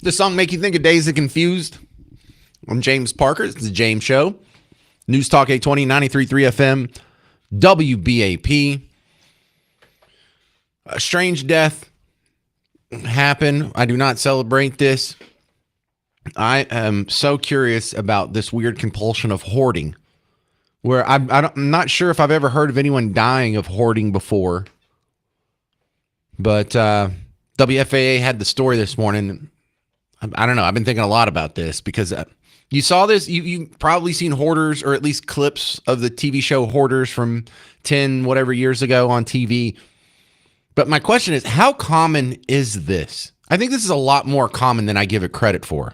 This song make you think of Days of Confused? I'm James Parker. It's the James Show. News Talk 820, 93.3 FM, WBAP. A strange death happened. I do not celebrate this. I am so curious about this weird compulsion of hoarding, where I'm not sure if I've ever heard of anyone dying of hoarding before. But WFAA had the story this morning. I don't know. I've been thinking a lot about this because you saw this. You probably seen Hoarders, or at least clips of the TV show Hoarders from 10 whatever years ago on TV. But my question is, how common is this? I think this is a lot more common than I give it credit for.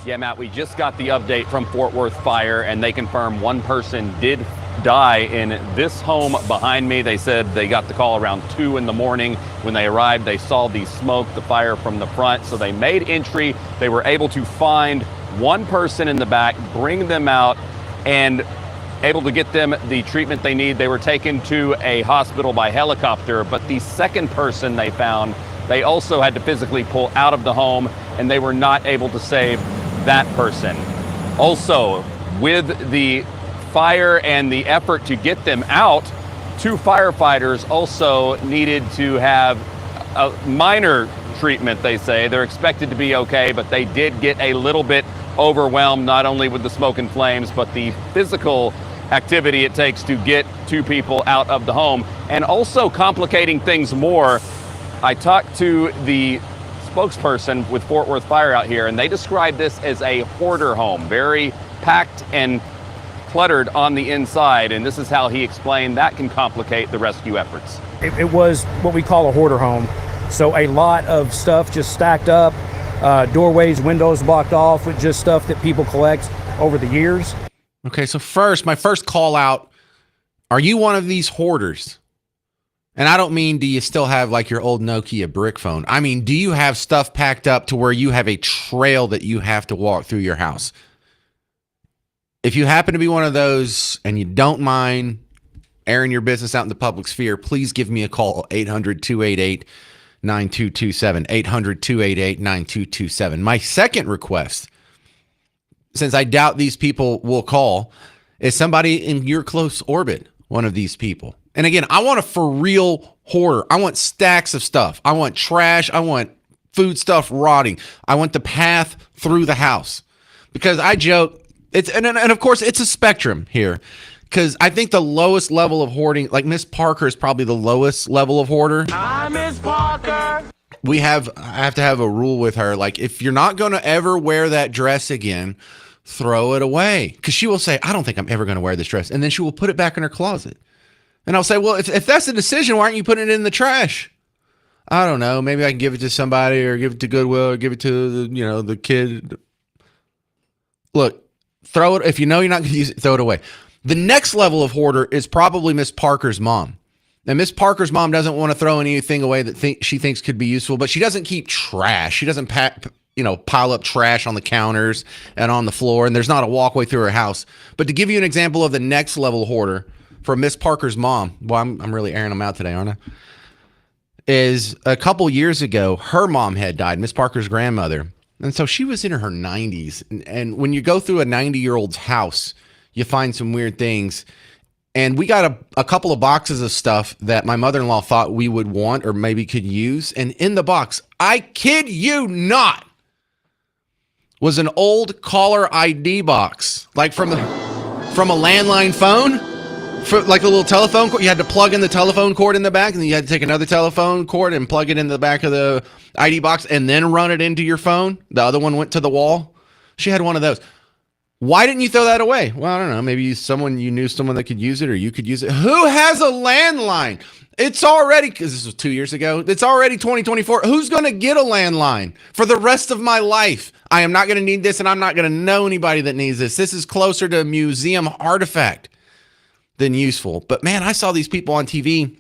Yeah, Matt, we just got the update from Fort Worth Fire, and they confirmed one person did die in this home behind me. They said they got the call around 2 in the morning. When they arrived, they saw the smoke, the fire from the front. So they made entry. They were able to find one person in the back, bring them out, and able to get them the treatment they need. They were taken to a hospital by helicopter, but the second person they found, they also had to physically pull out of the home, and they were not able to save that person. Also, with the fire and the effort to get them out, 2 firefighters also needed to have a minor treatment, they say. They're expected to be okay, but they did get a little bit overwhelmed, not only with the smoke and flames, but the physical activity it takes to get 2 people out of the home. And also complicating things more, I talked to the spokesperson with Fort Worth Fire out here, and they described this as a hoarder home, very packed and cluttered on the inside. And this is how he explained that can complicate the rescue efforts. It was what we call a hoarder home. So a lot of stuff just stacked up, doorways, windows blocked off with just stuff that people collect over the years. Okay, so my first call out, are you one of these hoarders? And I don't mean do you still have like your old Nokia brick phone. I mean, do you have stuff packed up to where you have a trail that you have to walk through your house? If you happen to be one of those and you don't mind airing your business out in the public sphere, please give me a call, 800-288-9227, 800-288-9227. My second request, since I doubt these people will call, is somebody in your close orbit, one of these people. And again, I want a for real hoarder. I want stacks of stuff. I want trash. I want food stuff rotting. I want the path through the house. Because I joke, and of course it's a spectrum here. Because I think the lowest level of hoarding, like Miss Parker is probably the lowest level of hoarder. Hi, Miss Parker. I have to have a rule with her. Like, if you're not going to ever wear that dress again, throw it away. Because she will say, I don't think I'm ever going to wear this dress. And then she will put it back in her closet. And I'll say, well, if that's the decision, why aren't you putting it in the trash? I don't know. Maybe I can give it to somebody, or give it to Goodwill, or give it to the kid. Look, throw it. If you know you're not going to use it, throw it away. The next level of hoarder is probably Miss Parker's mom. Now, Miss Parker's mom doesn't want to throw anything away that she thinks could be useful, but she doesn't keep trash. She doesn't pile up trash on the counters and on the floor, and there's not a walkway through her house. But to give you an example of the next level hoarder for Miss Parker's mom, well, I'm really airing them out today, aren't I? Is a couple years ago, her mom had died, Miss Parker's grandmother. And so she was in her 90s. And when you go through a 90-year-old's house, you find some weird things. And we got a couple of boxes of stuff that my mother-in-law thought we would want or maybe could use. And in the box, I kid you not, was an old caller ID box, like from a landline phone, for like a little telephone cord. You had to plug in the telephone cord in the back, and then you had to take another telephone cord and plug it in the back of the ID box and then run it into your phone. The other one went to the wall. She had one of those. Why didn't you throw that away? Well, I don't know. Maybe you knew someone that could use it, or you could use it. Who has a landline? It's already, because this was 2 years ago, it's already 2024. Who's going to get a landline for the rest of my life? I am not going to need this, and I'm not going to know anybody that needs this. This is closer to a museum artifact than useful. But man, I saw these people on TV,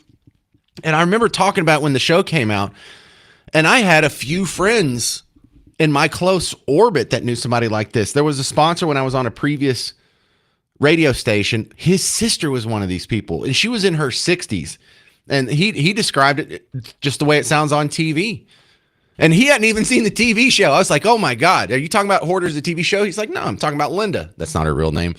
and I remember talking about when the show came out, and I had a few friends in my close orbit that knew somebody like this. There was a sponsor when I was on a previous radio station. His sister was one of these people, and she was in her 60s. And he described it just the way it sounds on TV. And he hadn't even seen the TV show. I was like, oh my God, are you talking about Hoarders, the TV show? He's like, no, I'm talking about Linda. That's not her real name.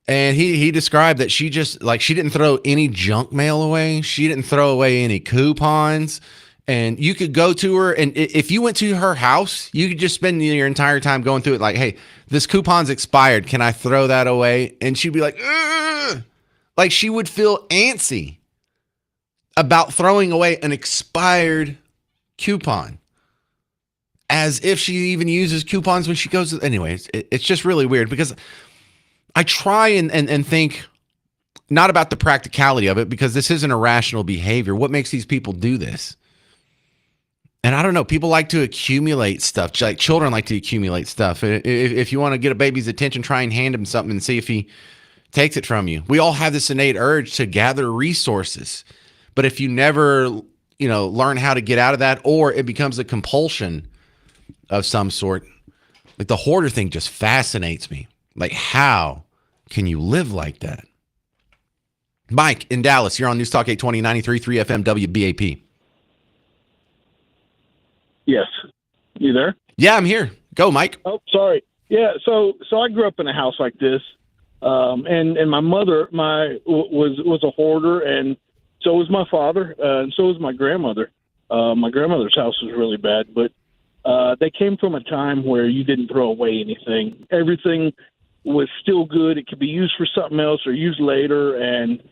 And he described that she just, like, she didn't throw any junk mail away. She didn't throw away any coupons. And you could go to her, and if you went to her house, you could just spend your entire time going through it like, hey, this coupon's expired. Can I throw that away? And she'd be like, ugh. Like, she would feel antsy about throwing away an expired coupon, as if she even uses coupons when she goes. Anyways, it's just really weird because I try and think not about the practicality of it, because this isn't irrational behavior. What makes these people do this? And I don't know. People like to accumulate stuff. Like children like to accumulate stuff. If you want to get a baby's attention, try and hand him something and see if he takes it from you. We all have this innate urge to gather resources. But if you never, learn how to get out of that, or it becomes a compulsion of some sort, like the hoarder thing just fascinates me. Like, how can you live like that? Mike in Dallas, you're on News Talk 820, 93.3 FM WBAP. Yes. You there? Yeah, I'm here. Go, Mike. Oh, sorry. Yeah. So I grew up in a house like this, and my mother was a hoarder, and so was my father, and so was my grandmother. My grandmother's house was really bad, but they came from a time where you didn't throw away anything. Everything was still good. It could be used for something else or used later, and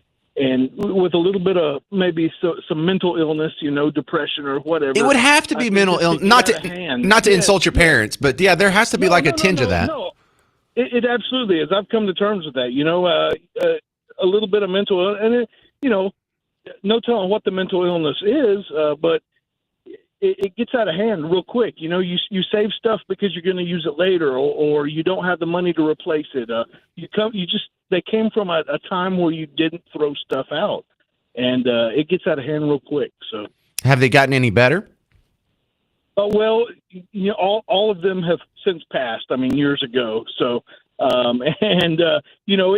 with a little bit of maybe some mental illness, depression or whatever. It would have to be mental illness, not to insult your parents, but yeah, there has to be a tinge of that. No, it absolutely is. I've come to terms with that. A little bit of mental, and no telling what the mental illness is, but it gets out of hand real quick. You save stuff because you're going to use it later, or you don't have the money to replace it. They came from a time where you didn't throw stuff out, and it gets out of hand real quick. So, have they gotten any better? Well, all of them have since passed. I mean, years ago. So,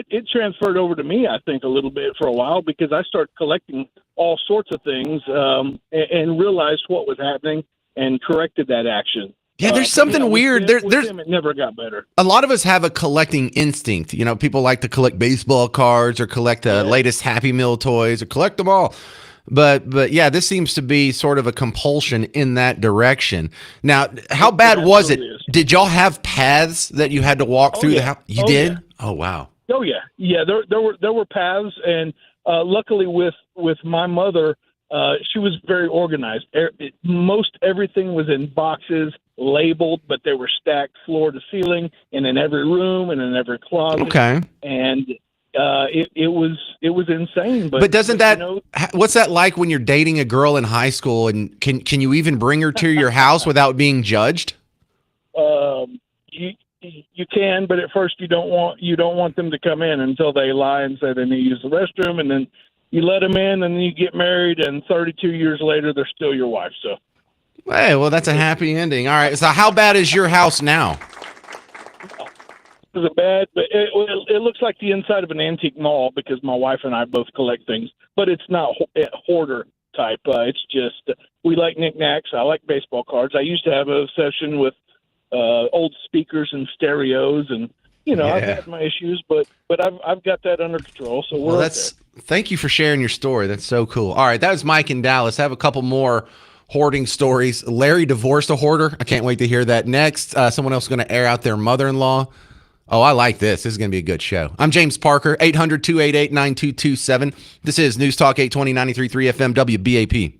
it transferred over to me, I think, a little bit for a while, because I started collecting all sorts of things and realized what was happening and corrected that action. Yeah, there's something weird. With him, it never got better. A lot of us have a collecting instinct. People like to collect baseball cards or collect the latest Happy Meal toys or collect them all. But yeah, this seems to be sort of a compulsion in that direction. Now, how bad was it? Did y'all have paths that you had to walk through the house? You did? Yeah. Oh, wow. Oh, yeah. Yeah, there were paths, and luckily with my mother, she was very organized. Most everything was in boxes, labeled, but they were stacked floor to ceiling and in every room and in every closet. Okay. And it was insane. But doesn't that, what's that like when you're dating a girl in high school, and can you even bring her to your house without being judged? You can, but at first you don't want them to come in until they lie and say they need to use the restroom, and then you let them in, and then you get married, and 32 years later they're still your wife. So, hey, well, that's a happy ending. All right. So how bad is your house now? Is bad, but it looks like the inside of an antique mall, because my wife and I both collect things, but it's not hoarder type. It's just, we like knickknacks. I like baseball cards. I used to have an obsession with old speakers and stereos, and I've had my issues, but I've got that under control. So thank you for sharing your story. That's so cool. All right, that was Mike in Dallas. I have a couple more hoarding stories. Larry divorced a hoarder. I can't wait to hear that next. Someone else is going to air out their mother-in-law. Oh, I like this. This is going to be a good show. I'm James Parker, 800-288-9227. This is News Talk 820, 93.3 FM WBAP.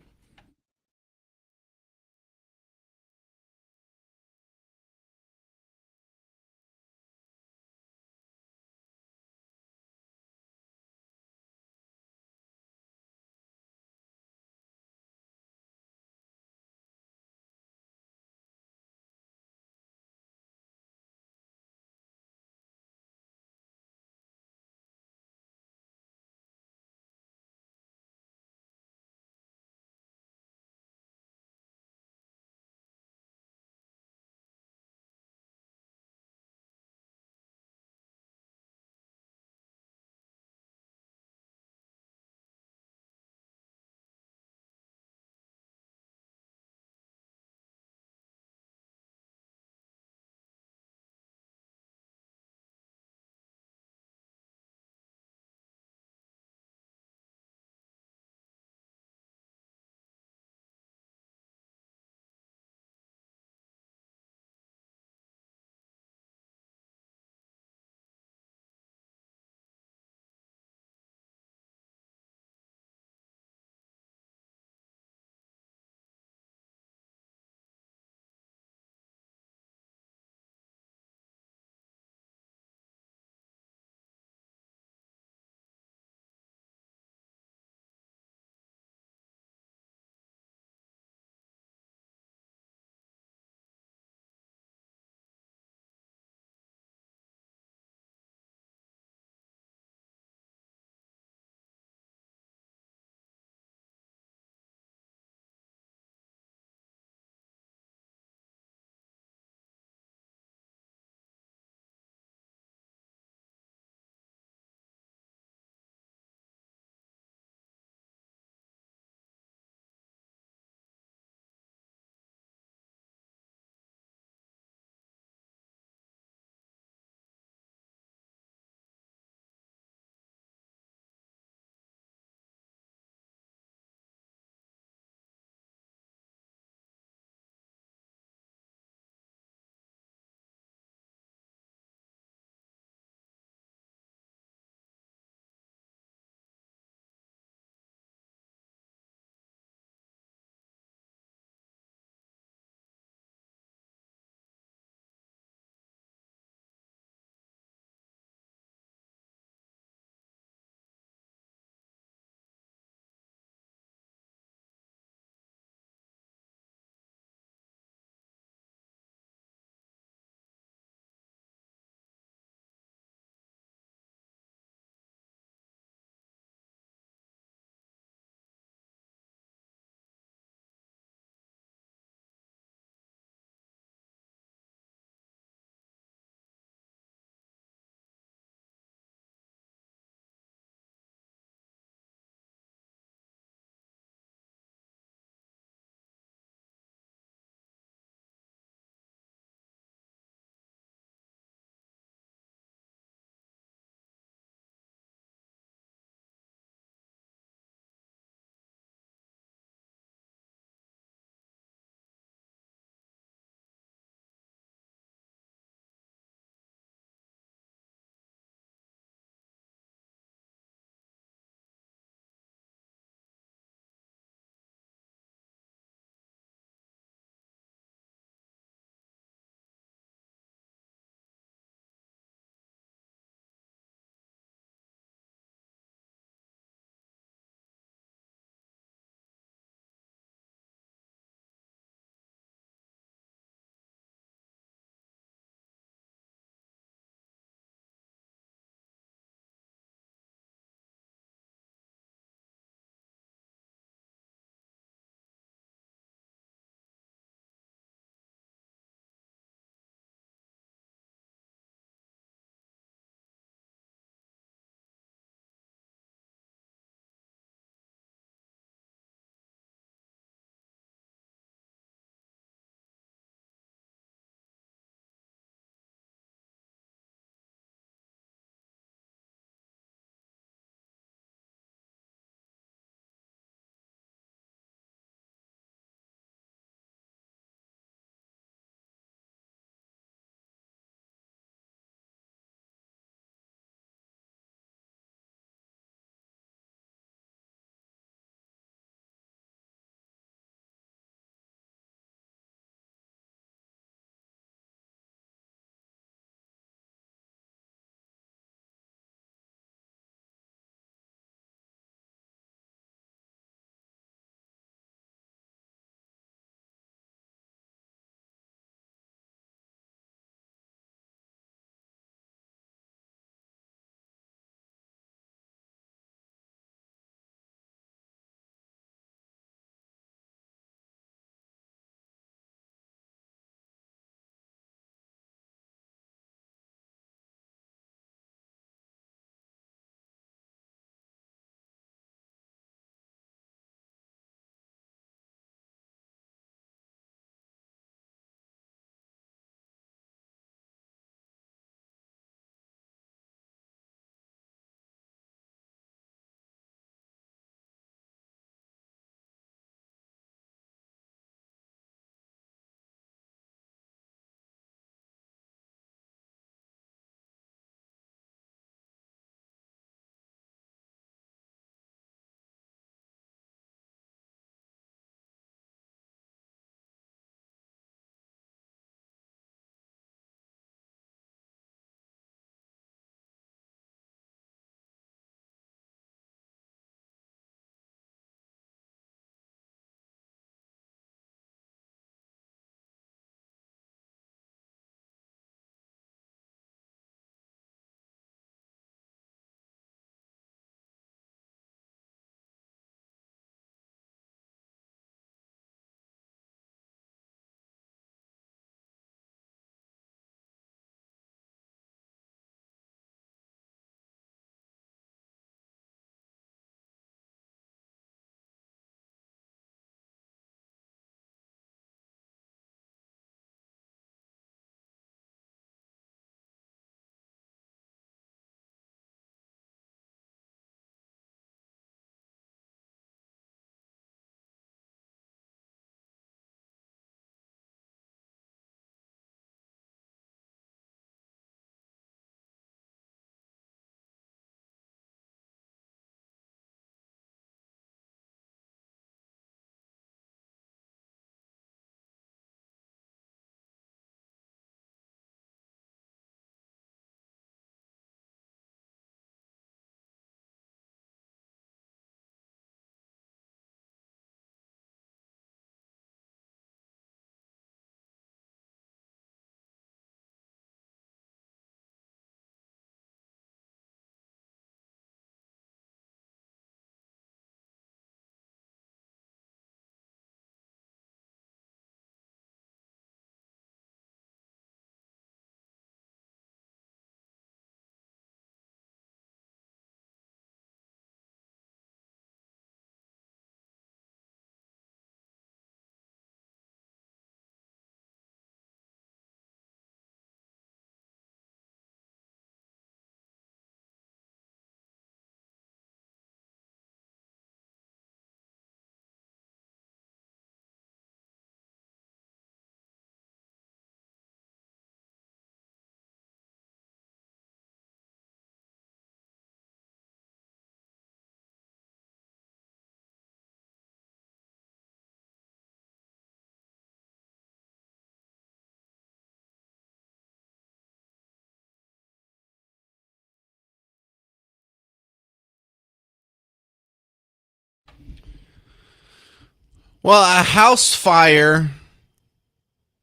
Well, a house fire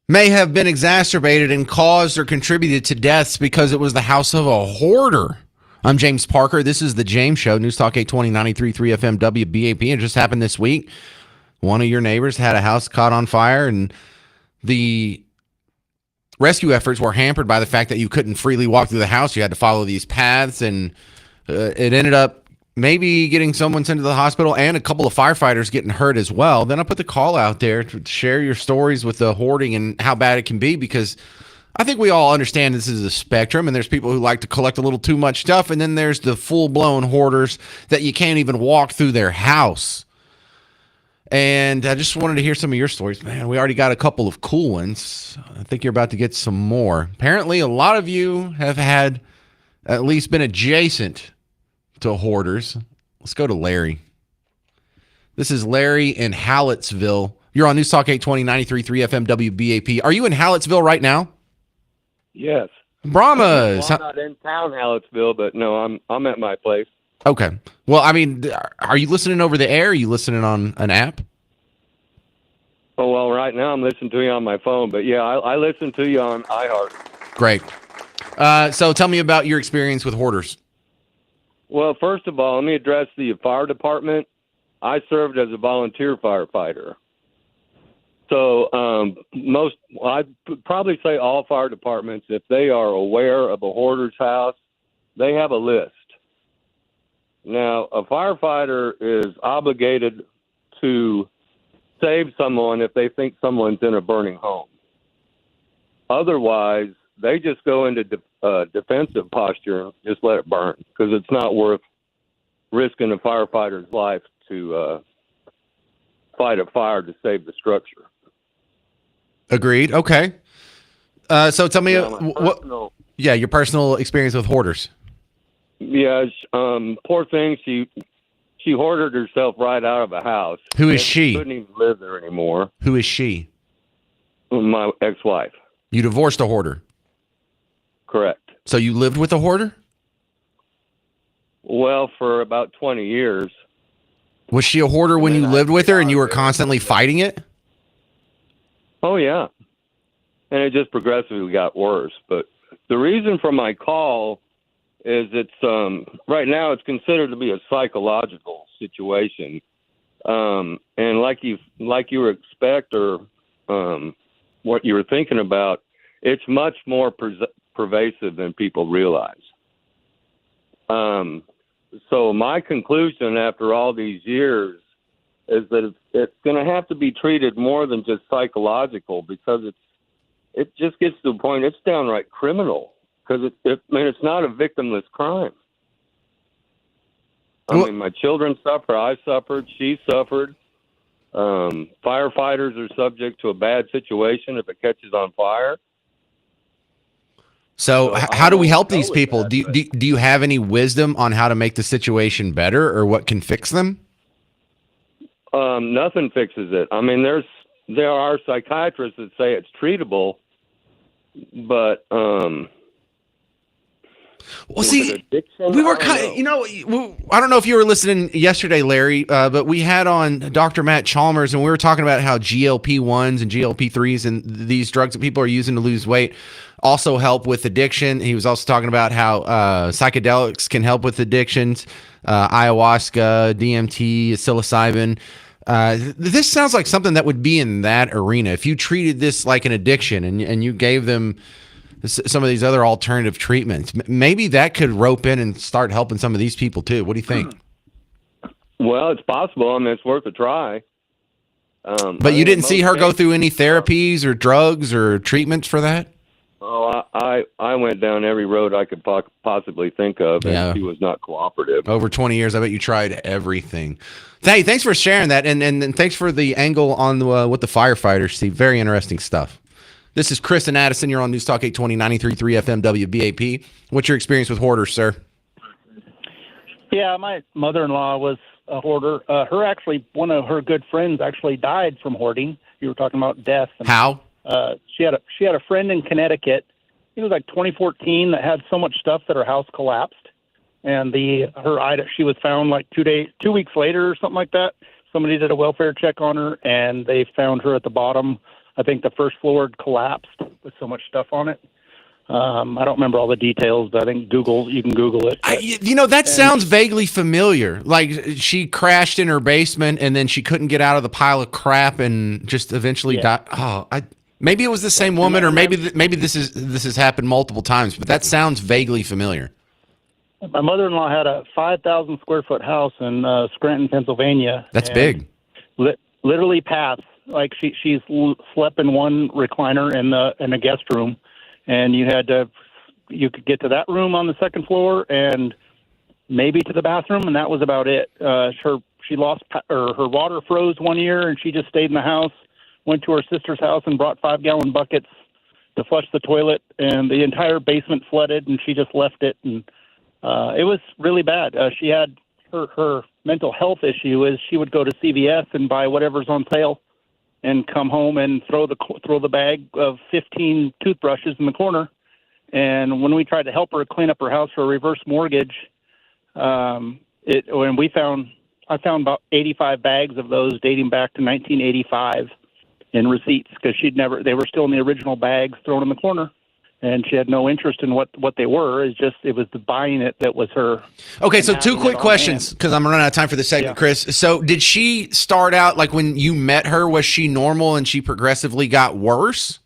may have been exacerbated and caused or contributed to deaths because it was the house of a hoarder. I'm James Parker. This is The James Show, News Talk 820, 93.3 FM WBAP. It just happened this week. One of your neighbors had a house caught on fire, and the rescue efforts were hampered by the fact that you couldn't freely walk through the house. You had to follow these paths, and it ended up maybe getting someone sent to the hospital and a couple of firefighters getting hurt as well. Then I put the call out there to share your stories with the hoarding and how bad it can be, because I think we all understand this is a spectrum, and there's people who like to collect a little too much stuff, and then there's the full-blown hoarders that you can't even walk through their house. And I just wanted to hear some of your stories. Man, we already got a couple of cool ones. I think you're about to get some more. Apparently, a lot of you have had at least been adjacent to hoarders. Let's go to Larry. This is Larry in Hallettsville. You're on News Talk 820, 93.3 FM WBAP. Are you in Hallettsville right now? Yes. Brahmas. Well, I'm not in town, Hallettsville, but no, I'm at my place. Okay. Well, I mean, are you listening over the air? Are you listening on an app? Oh, well, right now I'm listening to you on my phone, but yeah, I listen to you on iHeart. Great. So tell me about your experience with hoarders. Well, first of all, let me address the fire department. I served as a volunteer firefighter. So I'd probably say all fire departments, if they are aware of a hoarder's house, they have a list. Now, a firefighter is obligated to save someone if they think someone's in a burning home. Otherwise, they just go into defensive posture and just let it burn, because it's not worth risking a firefighter's life to fight a fire to save the structure. Agreed. Okay. So tell me your personal experience with hoarders. Yeah, poor thing. She hoarded herself right out of a house. Who is she? Couldn't even live there anymore. Who is she? My ex-wife. You divorced a hoarder? Correct. So you lived with a hoarder? Well, for about 20 years. Was she a hoarder when you lived with her and you were constantly fighting it? Oh, yeah. And it just progressively got worse. But the reason for my call is it's right now it's considered to be a psychological situation. And like you would expect, or what you were thinking about, it's much more pervasive than people realize. So my conclusion after all these years is that it's going to have to be treated more than just psychological, because it just gets to the point it's downright criminal, because it's not a victimless crime. I mean, my children suffer, I suffered, she suffered. Firefighters are subject to a bad situation if it catches on fire. So how do we help these people? Do you have any wisdom on how to make the situation better, or what can fix them? Nothing fixes it. I mean, there are psychiatrists that say it's treatable, but well, see, we were kind of, I don't know if you were listening yesterday, Larry, but we had on Dr. Matt Chalmers, and we were talking about how GLP-1s and GLP-3s and these drugs that people are using to lose weight also help with addiction. He was also talking about how psychedelics can help with addictions, ayahuasca, DMT, psilocybin. This sounds like something that would be in that arena. If you treated this like an addiction and you gave them some of these other alternative treatments, maybe that could rope in and start helping some of these people too. What do you think? Well, it's possible. I mean, it's worth a try. But you didn't see her go through any therapies or drugs or treatments for that? Oh, I went down every road I could possibly think of, and she was not cooperative. Over 20 years, I bet you tried everything. Hey, thanks for sharing that, and thanks for the angle on with the firefighters, Steve. Very interesting stuff. This is Chris and Addison. You're on News Talk 820, 93.3 FM WBAP. What's your experience with hoarders, sir? Yeah, my mother-in-law was a hoarder. One of her good friends actually died from hoarding. You were talking about death. How? She had a friend in Connecticut. It was like 2014 that had so much stuff that her house collapsed, and she was found like 2 weeks later or something like that. Somebody did a welfare check on her, and they found her at the bottom. I think the first floor had collapsed with so much stuff on it. I don't remember all the details, but I think you can Google it. That sounds vaguely familiar. Like she crashed in her basement and then she couldn't get out of the pile of crap and just eventually died. Oh, maybe it was the same woman, or maybe this has happened multiple times, but that sounds vaguely familiar. My mother-in-law had a 5,000 square foot house in Scranton, Pennsylvania. That's big. Literally paths. Like she's slept in one recliner in a guest room, and you could get to that room on the second floor and maybe to the bathroom, and that was about it. She lost her water froze one year, and she just stayed in the house. Went to her sister's house and brought 5-gallon buckets to flush the toilet, and the entire basement flooded, and she just left it, and it was really bad. She had her mental health issue is she would go to CVS and buy whatever's on sale, and come home and throw the bag of 15 toothbrushes in the corner. And when we tried to help her clean up her house for a reverse mortgage, I found about 85 bags of those dating back to 1985 in receipts, because they were still in the original bags thrown in the corner. And she had no interest in what they were. It was the buying it that was her. Okay, so 2 quick questions, because I'm running out of time for this segment, Chris. So did she start out, like when you met her, was she normal and she progressively got worse?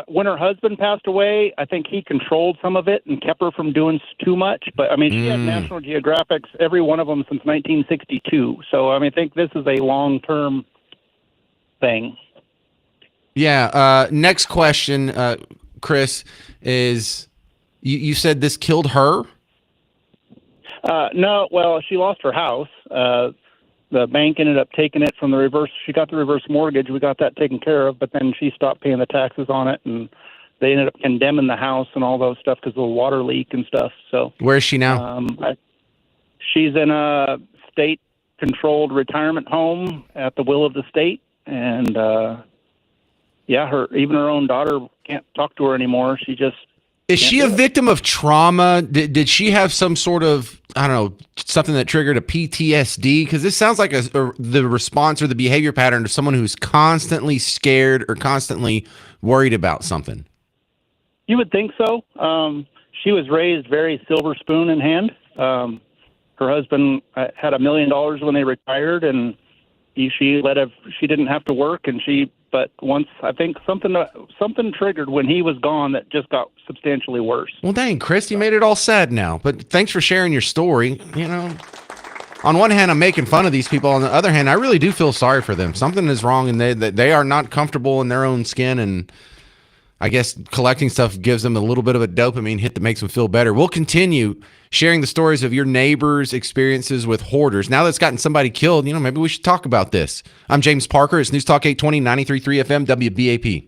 When her husband passed away, I think he controlled some of it and kept her from doing too much. But, I mean, she had National Geographics, every one of them since 1962. So, I think this is a long-term thing. Yeah. Next question, Chris, is you said this killed her? No. Well, she lost her house. The bank ended up taking it from the reverse. She got the reverse mortgage. We got that taken care of, but then she stopped paying the taxes on it, and they ended up condemning the house and all those stuff because of the water leak and stuff. So where is she now? She's in a state-controlled retirement home at the will of the state, and even her own daughter can't talk to her anymore. Is she a victim of trauma? Did she have some sort of, I don't know, something that triggered a PTSD? Because this sounds like the response or the behavior pattern of someone who's constantly scared or constantly worried about something. You would think so. She was raised very silver spoon in hand. Her husband had $1 million when they retired, and she didn't have to work, but once, I think something triggered when he was gone that just got substantially worse. Well, dang, Chris, you made it all sad now. But thanks for sharing your story. On one hand, I'm making fun of these people. On the other hand, I really do feel sorry for them. Something is wrong, and they are not comfortable in their own skin. And I guess collecting stuff gives them a little bit of a dopamine hit that makes them feel better. We'll continue sharing the stories of your neighbors' experiences with hoarders. Now that's gotten somebody killed, maybe we should talk about this. I'm James Parker. It's News Talk 820, 93.3 FM, WBAP.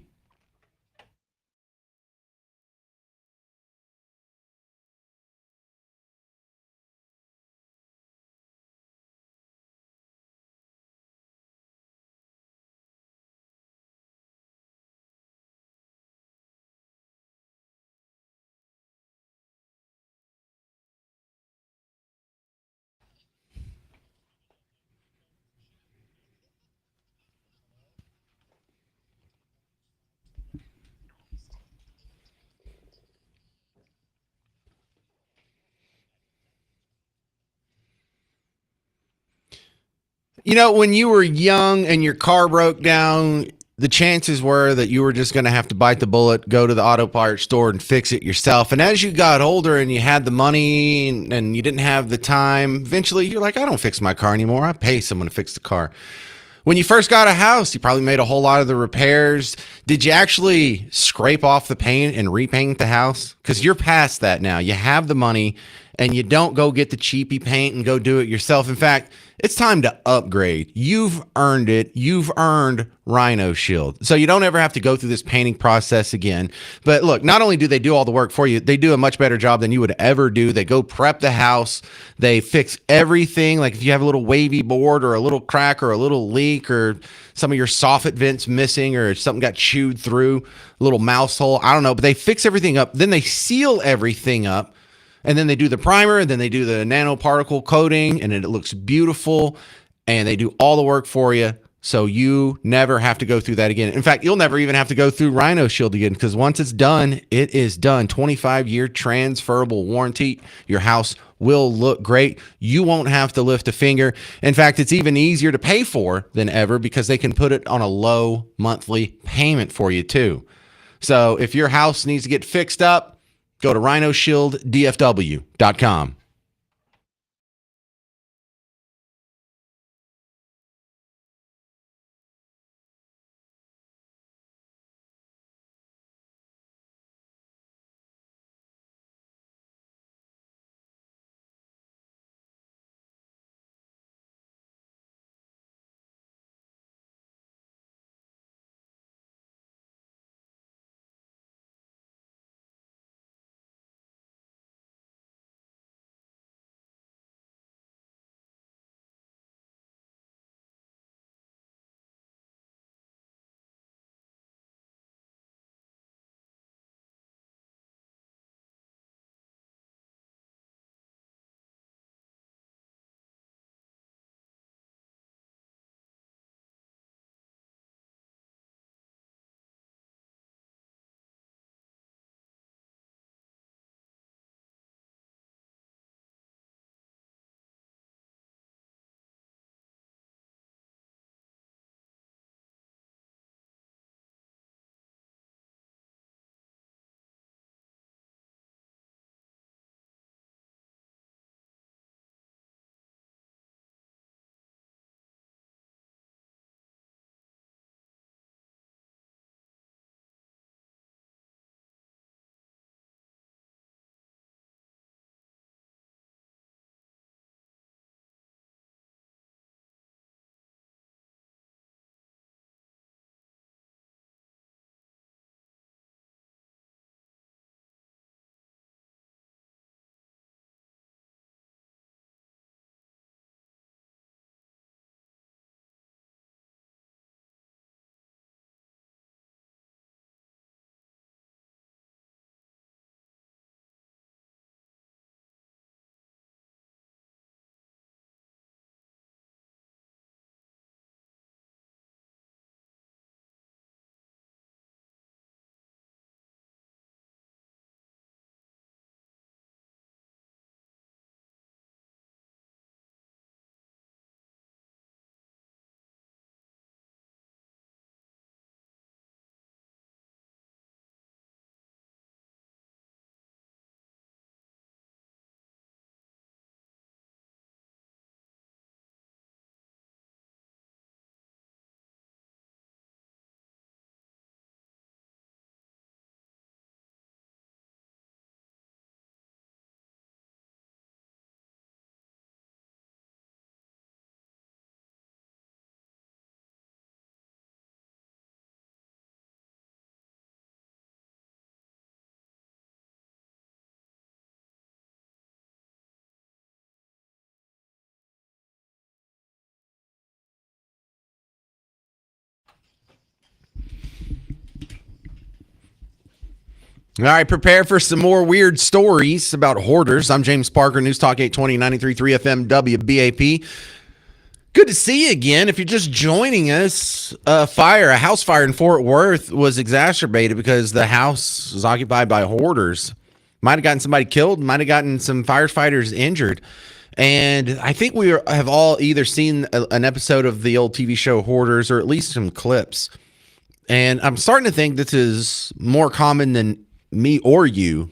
When you were young and your car broke down, the chances were that you were just going to have to bite the bullet, go to the auto parts store and fix it yourself. And as you got older and you had the money and you didn't have the time, eventually you're like, I don't fix my car anymore. I pay someone to fix the car. When you first got a house, you probably made a whole lot of the repairs. Did you actually scrape off the paint and repaint the house? Because you're past that now. You have the money and you don't go get the cheapy paint and go do it yourself. In fact, it's time to upgrade. You've earned it. You've earned Rhino Shield. So you don't ever have to go through this painting process again. But look, not only do they do all the work for you, they do a much better job than you would ever do. They go prep the house. They fix everything. Like if you have a little wavy board or a little crack or a little leak or some of your soffit vents missing or something got chewed through, a little mouse hole, I don't know. But they fix everything up. Then they seal everything up. And then they do the primer, and then they do the nanoparticle coating, and it looks beautiful. and they do all the work for you. So you never have to go through that again. In fact, you'll never even have to go through Rhino Shield again, because once it's done, it is done. 25-year transferable warranty. Your house will look great. You won't have to lift a finger. In fact, it's even easier to pay for than ever, because they can put it on a low monthly payment for you too. So if your house needs to get fixed up, go to rhinoshielddfw.com. All right, prepare for some more weird stories about hoarders. I'm James Parker, News Talk 820, 93.3 FM, WBAP. Good to see you again. If you're just joining us, a house fire in Fort Worth was exacerbated because the house was occupied by hoarders. Might have gotten somebody killed, might have gotten some firefighters injured. And I think we have all either seen an episode of the old TV show Hoarders, or at least some clips. And I'm starting to think this is more common than me or you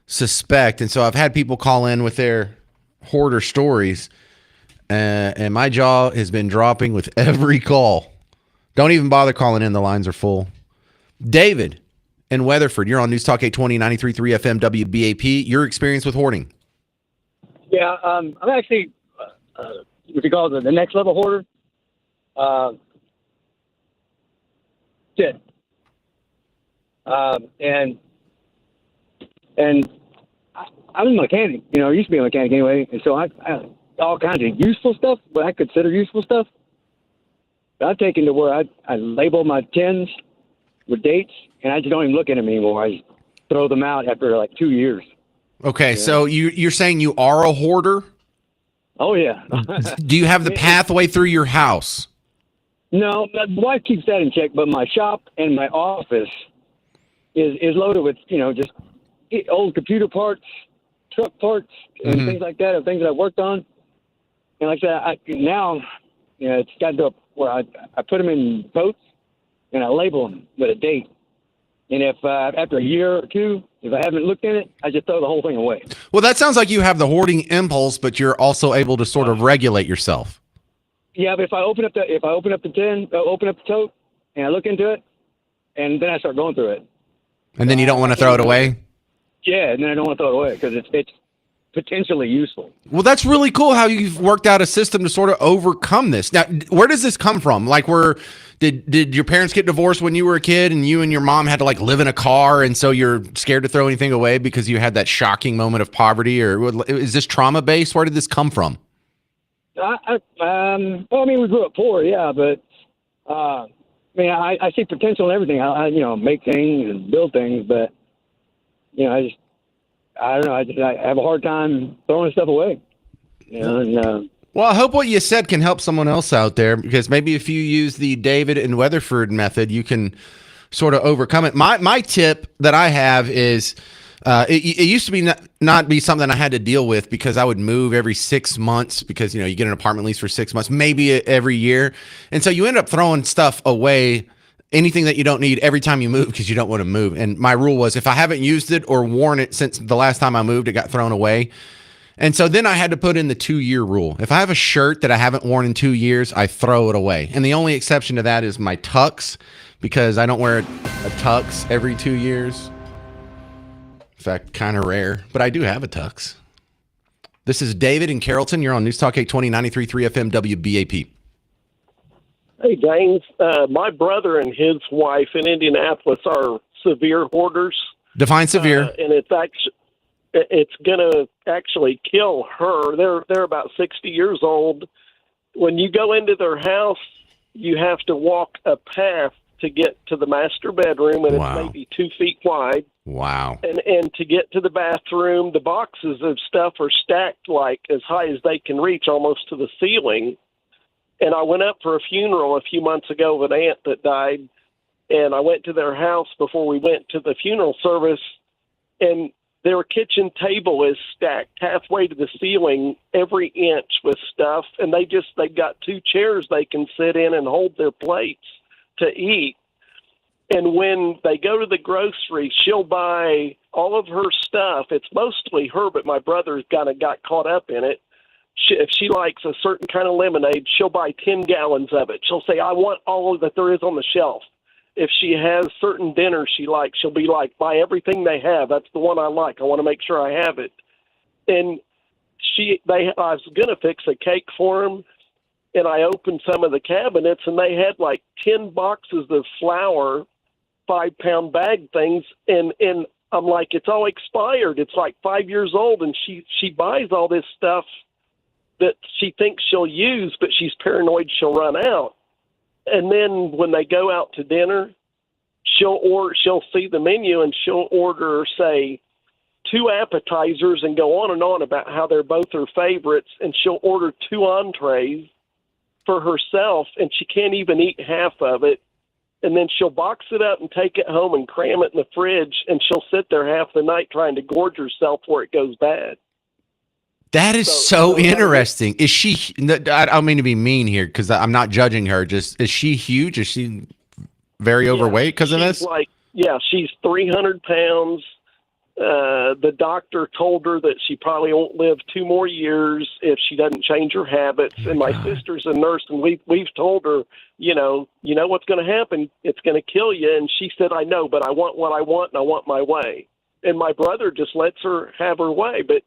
suspect. And so I've had people call in with their hoarder stories, and my jaw has been dropping with every call. Don't even bother calling in. The lines are full. David in Weatherford, you're on News Talk 820, 93.3 FM, WBAP. Your experience with hoarding. Yeah, I'm actually, what you call it, the next level hoarder. Shit. And I'm a mechanic, I used to be a mechanic anyway, and so I all kinds of useful stuff, what I consider useful stuff, I've taken to where I label my tins with dates, and I just don't even look at them anymore. I just throw them out after like 2 years. Okay, so you're saying you are a hoarder? Oh yeah. Do you have the pathway through your house? No, my wife keeps that in check, but my shop and my office is loaded with, just old computer parts, truck parts, and things like that, things that I've worked on. And like that, now, it's gotten to where I put them in totes and I label them with a date. And if after a year or two, if I haven't looked in it, I just throw the whole thing away. Well, that sounds like you have the hoarding impulse, but you're also able to sort of regulate yourself. Yeah, but if I open up the tin, open up the tote, and I look into it, and then I start going through it. And then you don't want to throw it away? Yeah, and then I don't want to throw it away because it's potentially useful. Well, that's really cool how you've worked out a system to sort of overcome this. Now, where does this come from? Like, did your parents get divorced when you were a kid and you and your mom had to like live in a car and so you're scared to throw anything away because you had that shocking moment of poverty? Or is this trauma based? Where did this come from? Well, we grew up poor, yeah, but I see potential in everything. I make things and build things, but I don't know. I have a hard time throwing stuff away. Well, I hope what you said can help someone else out there, because maybe if you use the David and Weatherford method, you can sort of overcome it. My tip that I have is it used to be not be something I had to deal with because I would move every 6 months because, you get an apartment lease for 6 months, maybe every year. And so you end up throwing stuff away, anything that you don't need every time you move because you don't want to move. And my rule was if I haven't used it or worn it since the last time I moved, it got thrown away. And so then I had to put in the 2-year rule. If I have a shirt that I haven't worn in 2 years, I throw it away. And the only exception to that is my tux, because I don't wear a tux every 2 years. In fact, kind of rare, but I do have a tux. This is David in Carrollton. You're on News Talk 820, 93.3 FM WBAP. Hey, James. My brother and his wife in Indianapolis are severe hoarders. Define severe. And it's going to actually kill her. They're about 60 years old. When you go into their house, you have to walk a path to get to the master bedroom, and it's maybe 2 feet wide. Wow. And to get to the bathroom, the boxes of stuff are stacked like as high as they can reach, almost to the ceiling. And I went up for a funeral a few months ago of an aunt that died, and I went to their house before we went to the funeral service, and their kitchen table is stacked halfway to the ceiling, every inch with stuff, and they've got 2 chairs they can sit in and hold their plates to eat. And when they go to the grocery, she'll buy all of her stuff. It's mostly her, but my brother kind of got caught up in it. If she likes a certain kind of lemonade, she'll buy 10 gallons of it. She'll say, I want all that there is on the shelf. If she has certain dinners she likes, she'll be like, buy everything they have. That's the one I like. I want to make sure I have it. And I was going to fix a cake for them, and I opened some of the cabinets, and they had like 10 boxes of flour, 5-pound bag things, and I'm like, it's all expired. It's like 5 years old, and she buys all this stuff that she thinks she'll use, but she's paranoid she'll run out. And then when they go out to dinner, she'll see the menu and she'll order, say, 2 appetizers and go on about how they're both her favorites, and she'll order 2 entrees for herself, and she can't even eat half of it. And then she'll box it up and take it home and cram it in the fridge, and she'll sit there half the night trying to gorge herself before it goes bad. That is so interesting. Is she, I don't mean to be mean here because I'm not judging her. Just, is she huge? Is she very overweight because of this? She's 300 pounds. The doctor told her that she probably won't live 2 more years if she doesn't change her habits. And my sister's a nurse, and we've told her, you know what's going to happen. It's going to kill you. And she said, I know, but I want what I want, and I want my way. And my brother just lets her have her way. But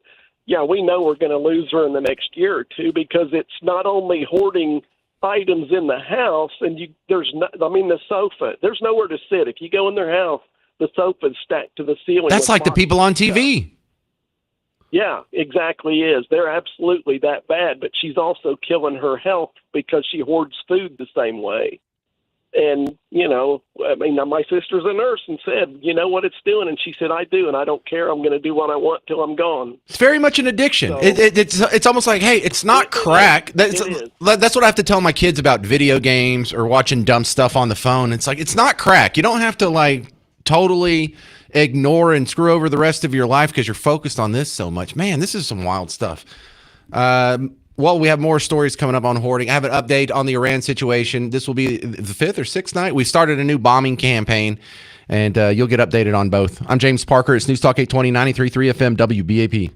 yeah, we know we're going to lose her in the next year or two, because it's not only hoarding items in the house, and the sofa, there's nowhere to sit. If you go in their house, the sofa's stacked to the ceiling. That's like the people on TV. Yeah, exactly is. They're absolutely that bad, but she's also killing her health because she hoards food the same way. And, you know, I mean, my sister's a nurse and said, you know what it's doing? And she said, I do, and I don't care. I'm going to do what I want till I'm gone. It's very much an addiction. So, It's almost like, hey, it's not crack. That's is. that's what I have to tell my kids about video games or watching dumb stuff on the phone. It's like, it's not crack. You don't have to like totally ignore and screw over the rest of your life because you're focused on this so much. Man, this is some wild stuff. Well, we have more stories coming up on hoarding. I have an update on the Iran situation. This will be the 5th or 6th night. We started a new bombing campaign, and you'll get updated on both. I'm James Parker. It's News Talk 820, 93.3 FM, WBAP.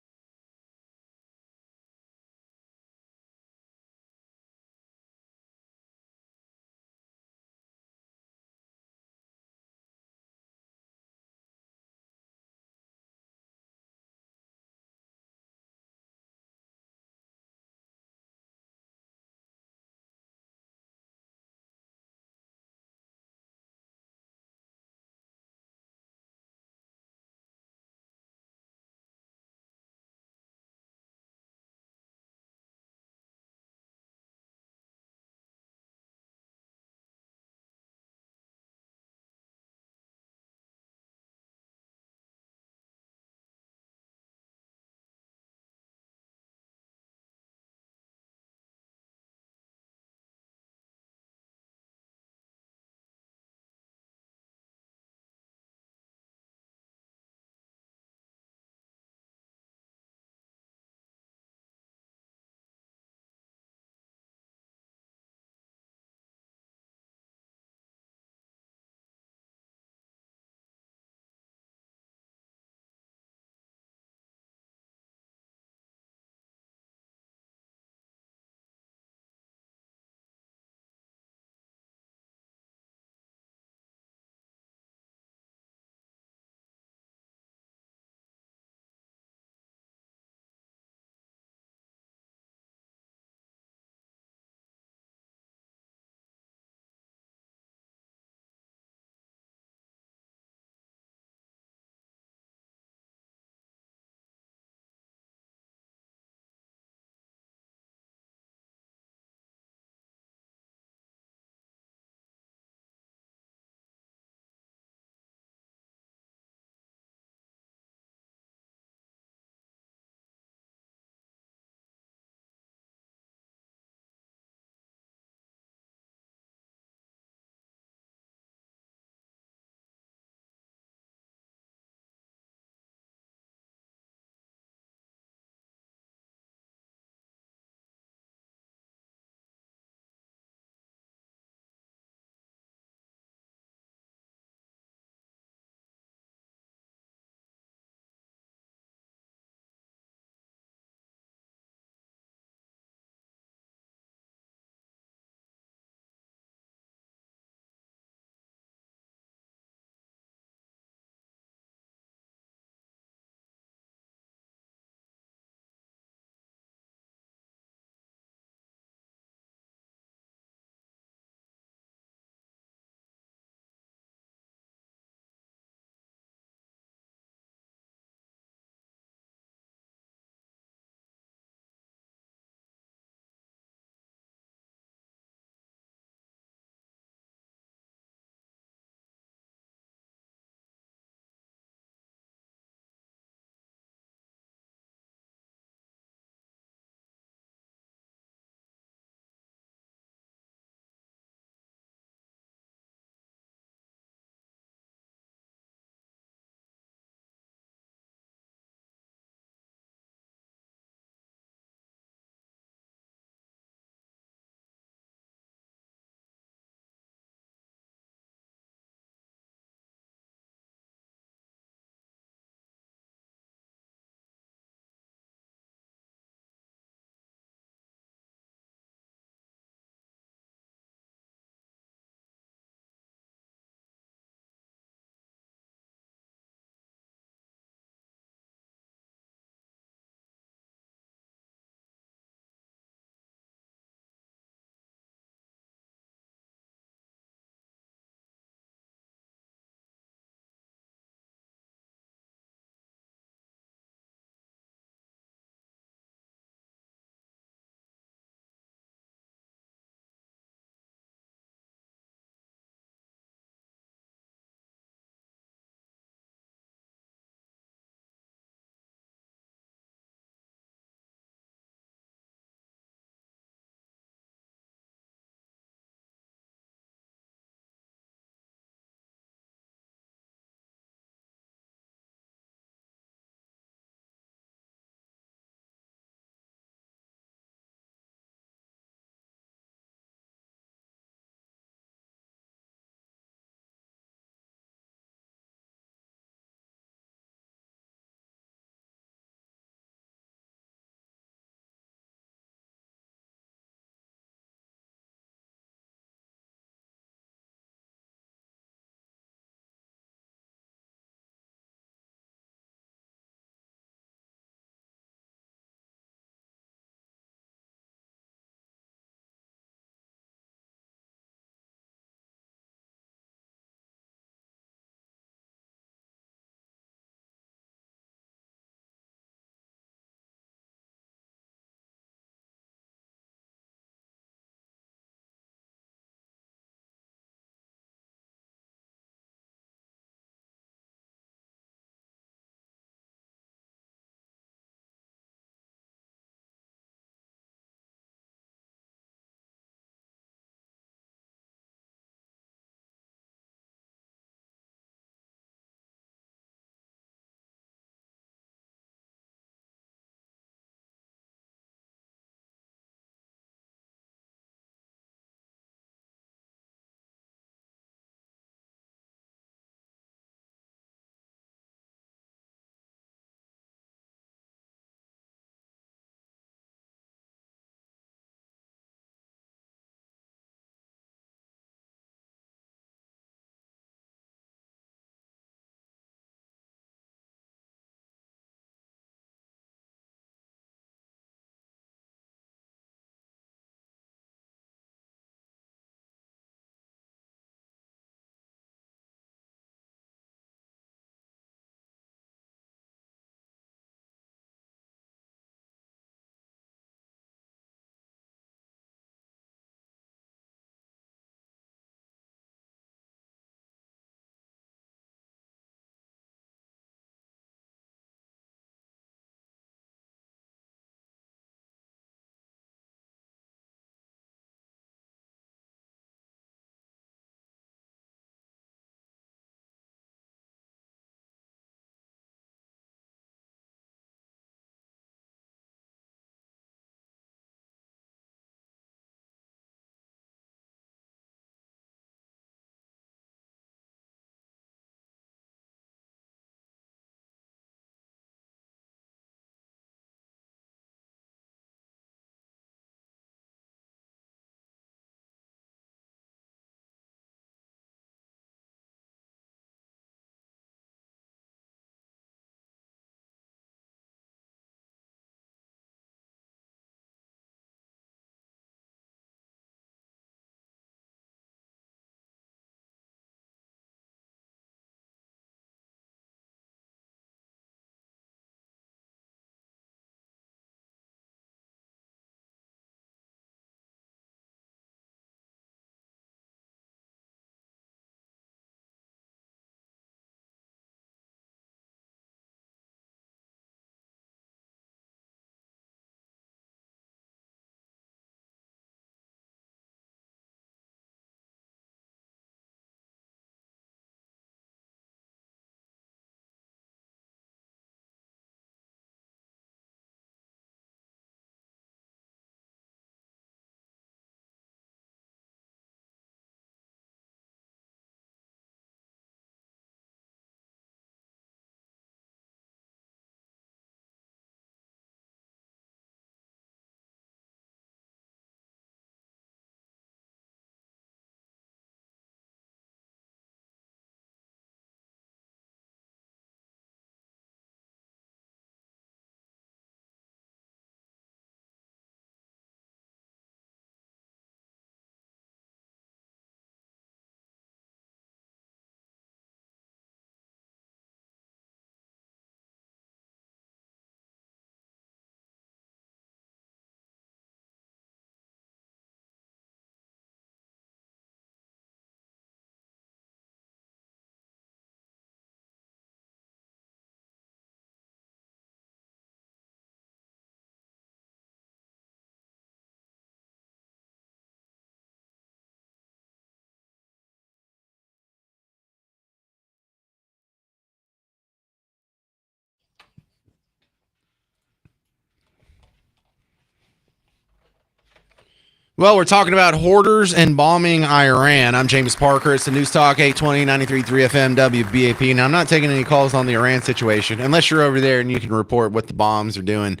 Well, we're talking about hoarders and bombing Iran. I'm James Parker. It's the News Talk 820, 93.3 FM, WBAP. Now, I'm not taking any calls on the Iran situation, unless you're over there and you can report what the bombs are doing.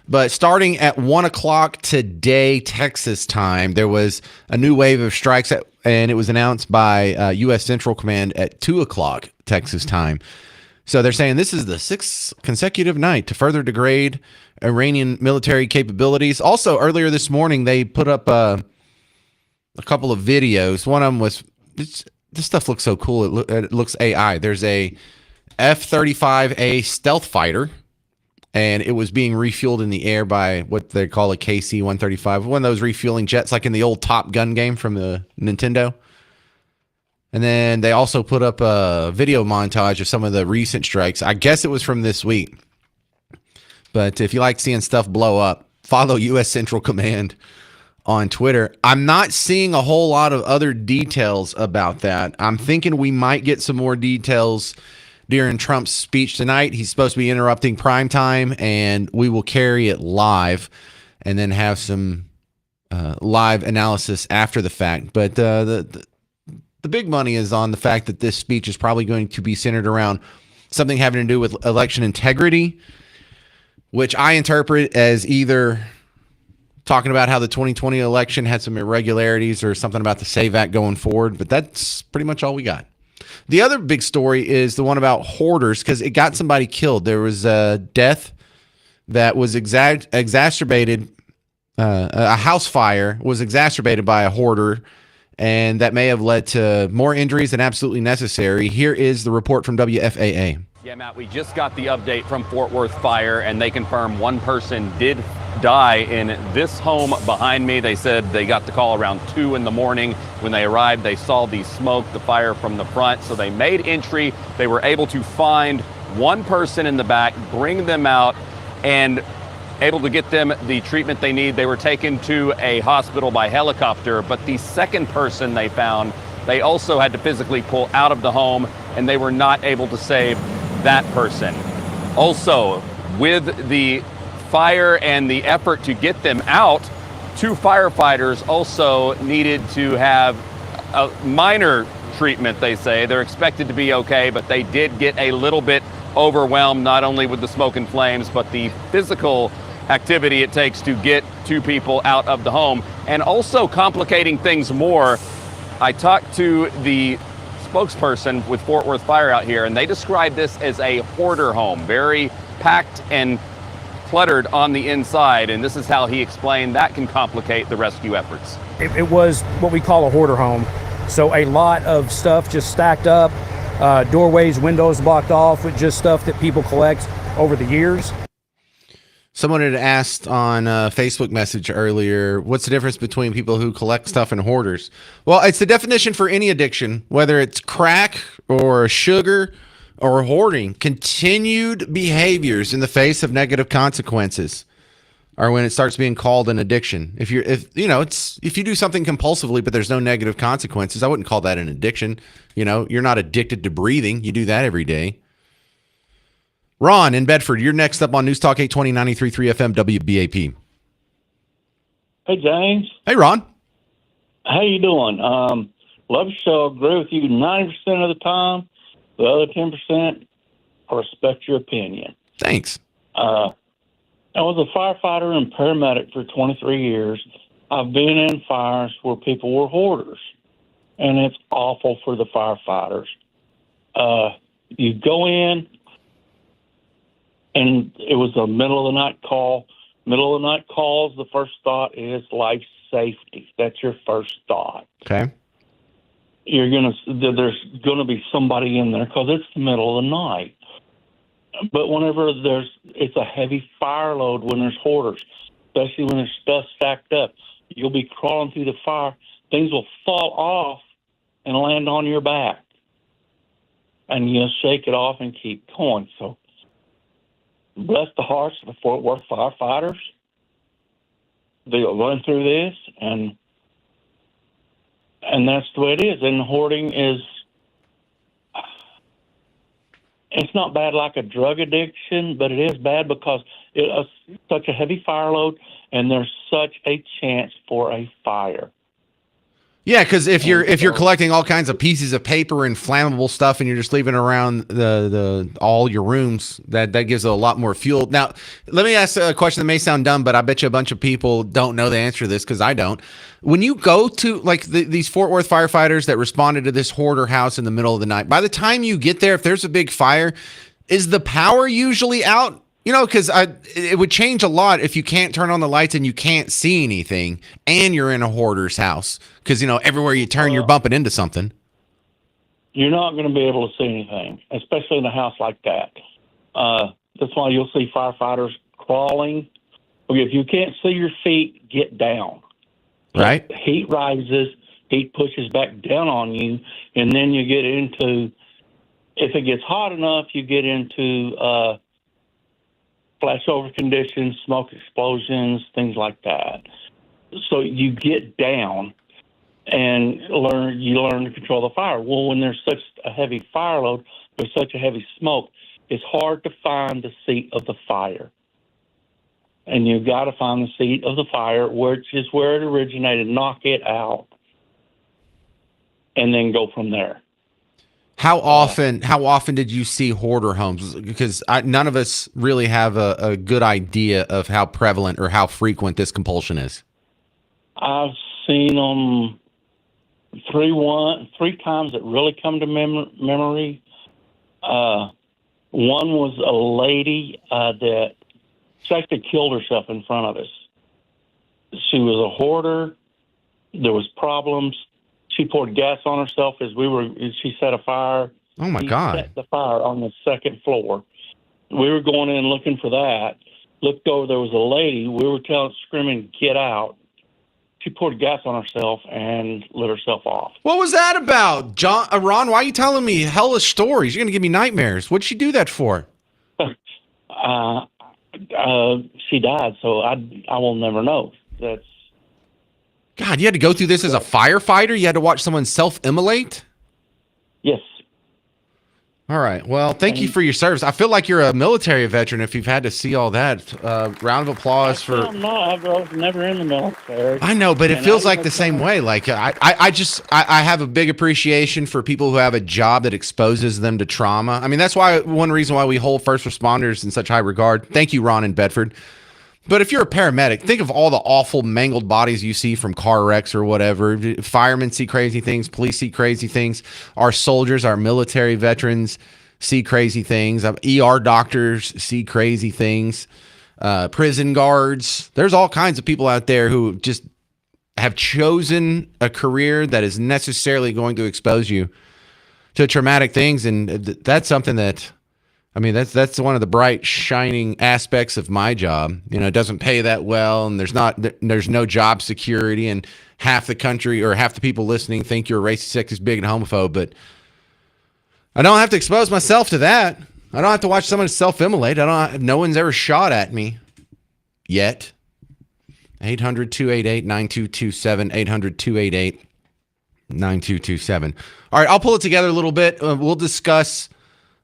But starting at 1 o'clock today, Texas time, there was a new wave of strikes, and it was announced by U.S. Central Command at 2 o'clock Texas time. So they're saying this is the sixth consecutive night to further degrade Iranian military capabilities. Also, earlier this morning, they put up a couple of videos. One of them was, this stuff looks so cool. It looks AI. There's a F-35A stealth fighter, and it was being refueled in the air by what they call a KC-135, one of those refueling jets like in the old Top Gun game from the Nintendo. And then they also put up a video montage of some of the recent strikes. I guess it was from this week. But if you like seeing stuff blow up, follow U.S. Central Command on Twitter. I'm not seeing a whole lot of other details about that. I'm thinking we might get some more details during Trump's speech tonight. He's supposed to be interrupting prime time, and we will carry it live and then have some live analysis after the fact. But the big money is on the fact that this speech is probably going to be centered around something having to do with election integrity, which I interpret as either talking about how the 2020 election had some irregularities or something about the SAVE Act going forward. But that's pretty much all we got. The other big story is the one about hoarders, because it got somebody killed. There was a death that was exacerbated. A house fire was exacerbated by a hoarder, and that may have led to more injuries than absolutely necessary. Here is the report from WFAA. Yeah, Matt, we just got the update from Fort Worth Fire, and they confirm one person did die in this home behind me. They said they got the call around 2 in the morning. When they arrived, they saw the smoke, the fire from the front, so they made entry. They were able to find one person in the back, bring them out, and able to get them the treatment they need. They were taken to a hospital by helicopter, but the second person they found, they also had to physically pull out of the home, and they were not able to save that person. Also, with the fire and the effort to get them out, 2 firefighters also needed to have a minor treatment, they say. They're expected to be okay, but they did get a little bit overwhelmed, not only with the smoke and flames, but the physical activity it takes to get 2 people out of the home. And also complicating things more, I talked to the spokesperson with Fort Worth Fire out here, and they described this as a hoarder home, very packed and cluttered on the inside. And this is how he explained that can complicate the rescue efforts. It was what we call a hoarder home. So a lot of stuff just stacked up, doorways, windows blocked off with just stuff that people collect over the years. Someone had asked on a Facebook message earlier, what's the difference between people who collect stuff and hoarders? Well, it's the definition for any addiction, whether it's crack or sugar or hoarding. Continued behaviors in the face of negative consequences are when it starts being called an addiction. If you do something compulsively, but there's no negative consequences, I wouldn't call that an addiction. You're not addicted to breathing. You do that every day. Ron in Bedford, you're next up on News Talk 820, 93.3 FM, WBAP. Hey, James. Hey, Ron. How you doing? Love the show. Agree with you 90% of the time. The other 10%, I respect your opinion. Thanks. I was a firefighter and paramedic for 23 years. I've been in fires where people were hoarders, and it's awful for the firefighters. You go in, and it was a middle of the night call. Middle of the night calls, the first thought is life safety. That's your first thought. Okay. There's gonna be somebody in there because it's the middle of the night. But whenever it's a heavy fire load when there's hoarders, especially when there's stuff stacked up. You'll be crawling through the fire. Things will fall off and land on your back. And you'll shake it off and keep going. So bless the hearts of the Fort Worth firefighters. They'll run through this, and that's the way it is. And hoarding It's not bad like a drug addiction, but it is bad because it's such a heavy fire load, and there's such a chance for a fire. Yeah, because if you're collecting all kinds of pieces of paper and flammable stuff, and you're just leaving around the all your rooms, that gives a lot more fuel. Now, let me ask a question that may sound dumb, but I bet you a bunch of people don't know the answer to this because I don't. When you go to like these Fort Worth firefighters that responded to this hoarder house in the middle of the night, by the time you get there, if there's a big fire, is the power usually out? You know, because it would change a lot if you can't turn on the lights and you can't see anything, and you're in a hoarder's house. Because, you know, everywhere you turn, you're bumping into something. You're not going to be able to see anything, especially in a house like that. That's why you'll see firefighters crawling. Okay, if you can't see your feet, get down. Right. Heat rises, heat pushes back down on you, and then you get into, if it gets hot enough, you get into flashover conditions, smoke explosions, things like that. So you get down and you learn to control the fire. Well, when there's such a heavy fire load, there's such a heavy smoke, it's hard to find the seat of the fire. And you've got to find the seat of the fire, which is where it originated, knock it out, and then go from there. How often did you see hoarder homes? Because none of us really have a good idea of how prevalent or how frequent this compulsion is. I've seen them three times that really come to memory. One was a lady that she actually killed herself in front of us. She was a hoarder. There was problems. She poured gas on herself she set a fire. Oh my God. Set the fire on the second floor. We were going in looking for that. Looked over, there was a lady. We were screaming, get out. She poured gas on herself and lit herself off. What was that about? Ron, why are you telling me hellish stories? You're going to give me nightmares. What'd she do that for? She died, so I will never know. That's God, you had to go through this as a firefighter? You had to watch someone self-immolate? Yes. All right. Well, thank you for your service. I feel like you're a military veteran if you've had to see all that. Round of applause for... I'm not. I was never in the military. I know, but it feels like the same way. Like, I have a big appreciation for people who have a job that exposes them to trauma. I mean, that's one reason why we hold first responders in such high regard. Thank you, Ron in Bedford. But if you're a paramedic, think of all the awful mangled bodies you see from car wrecks or whatever. Firemen see crazy things. Police see crazy things. Our soldiers, our military veterans see crazy things. ER doctors see crazy things. Prison guards. There's all kinds of people out there who just have chosen a career that is necessarily going to expose you to traumatic things. And that's something that... I mean, that's one of the bright, shining aspects of my job. You know, it doesn't pay that well, and there's no job security, and half the country or half the people listening think you're a racist, sexist, bigot, and homophobe. But I don't have to expose myself to that. I don't have to watch someone self-immolate. No one's ever shot at me yet. 800-288-9227. 800-288-9227. All right, I'll pull it together a little bit. We'll discuss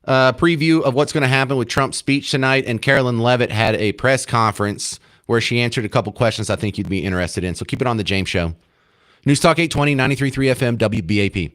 preview of what's going to happen with Trump's speech tonight. And Carolyn Levitt had a press conference where she answered a couple questions I think you'd be interested in. So keep it on the James Show. News Talk 820, 93.3 FM, WBAP.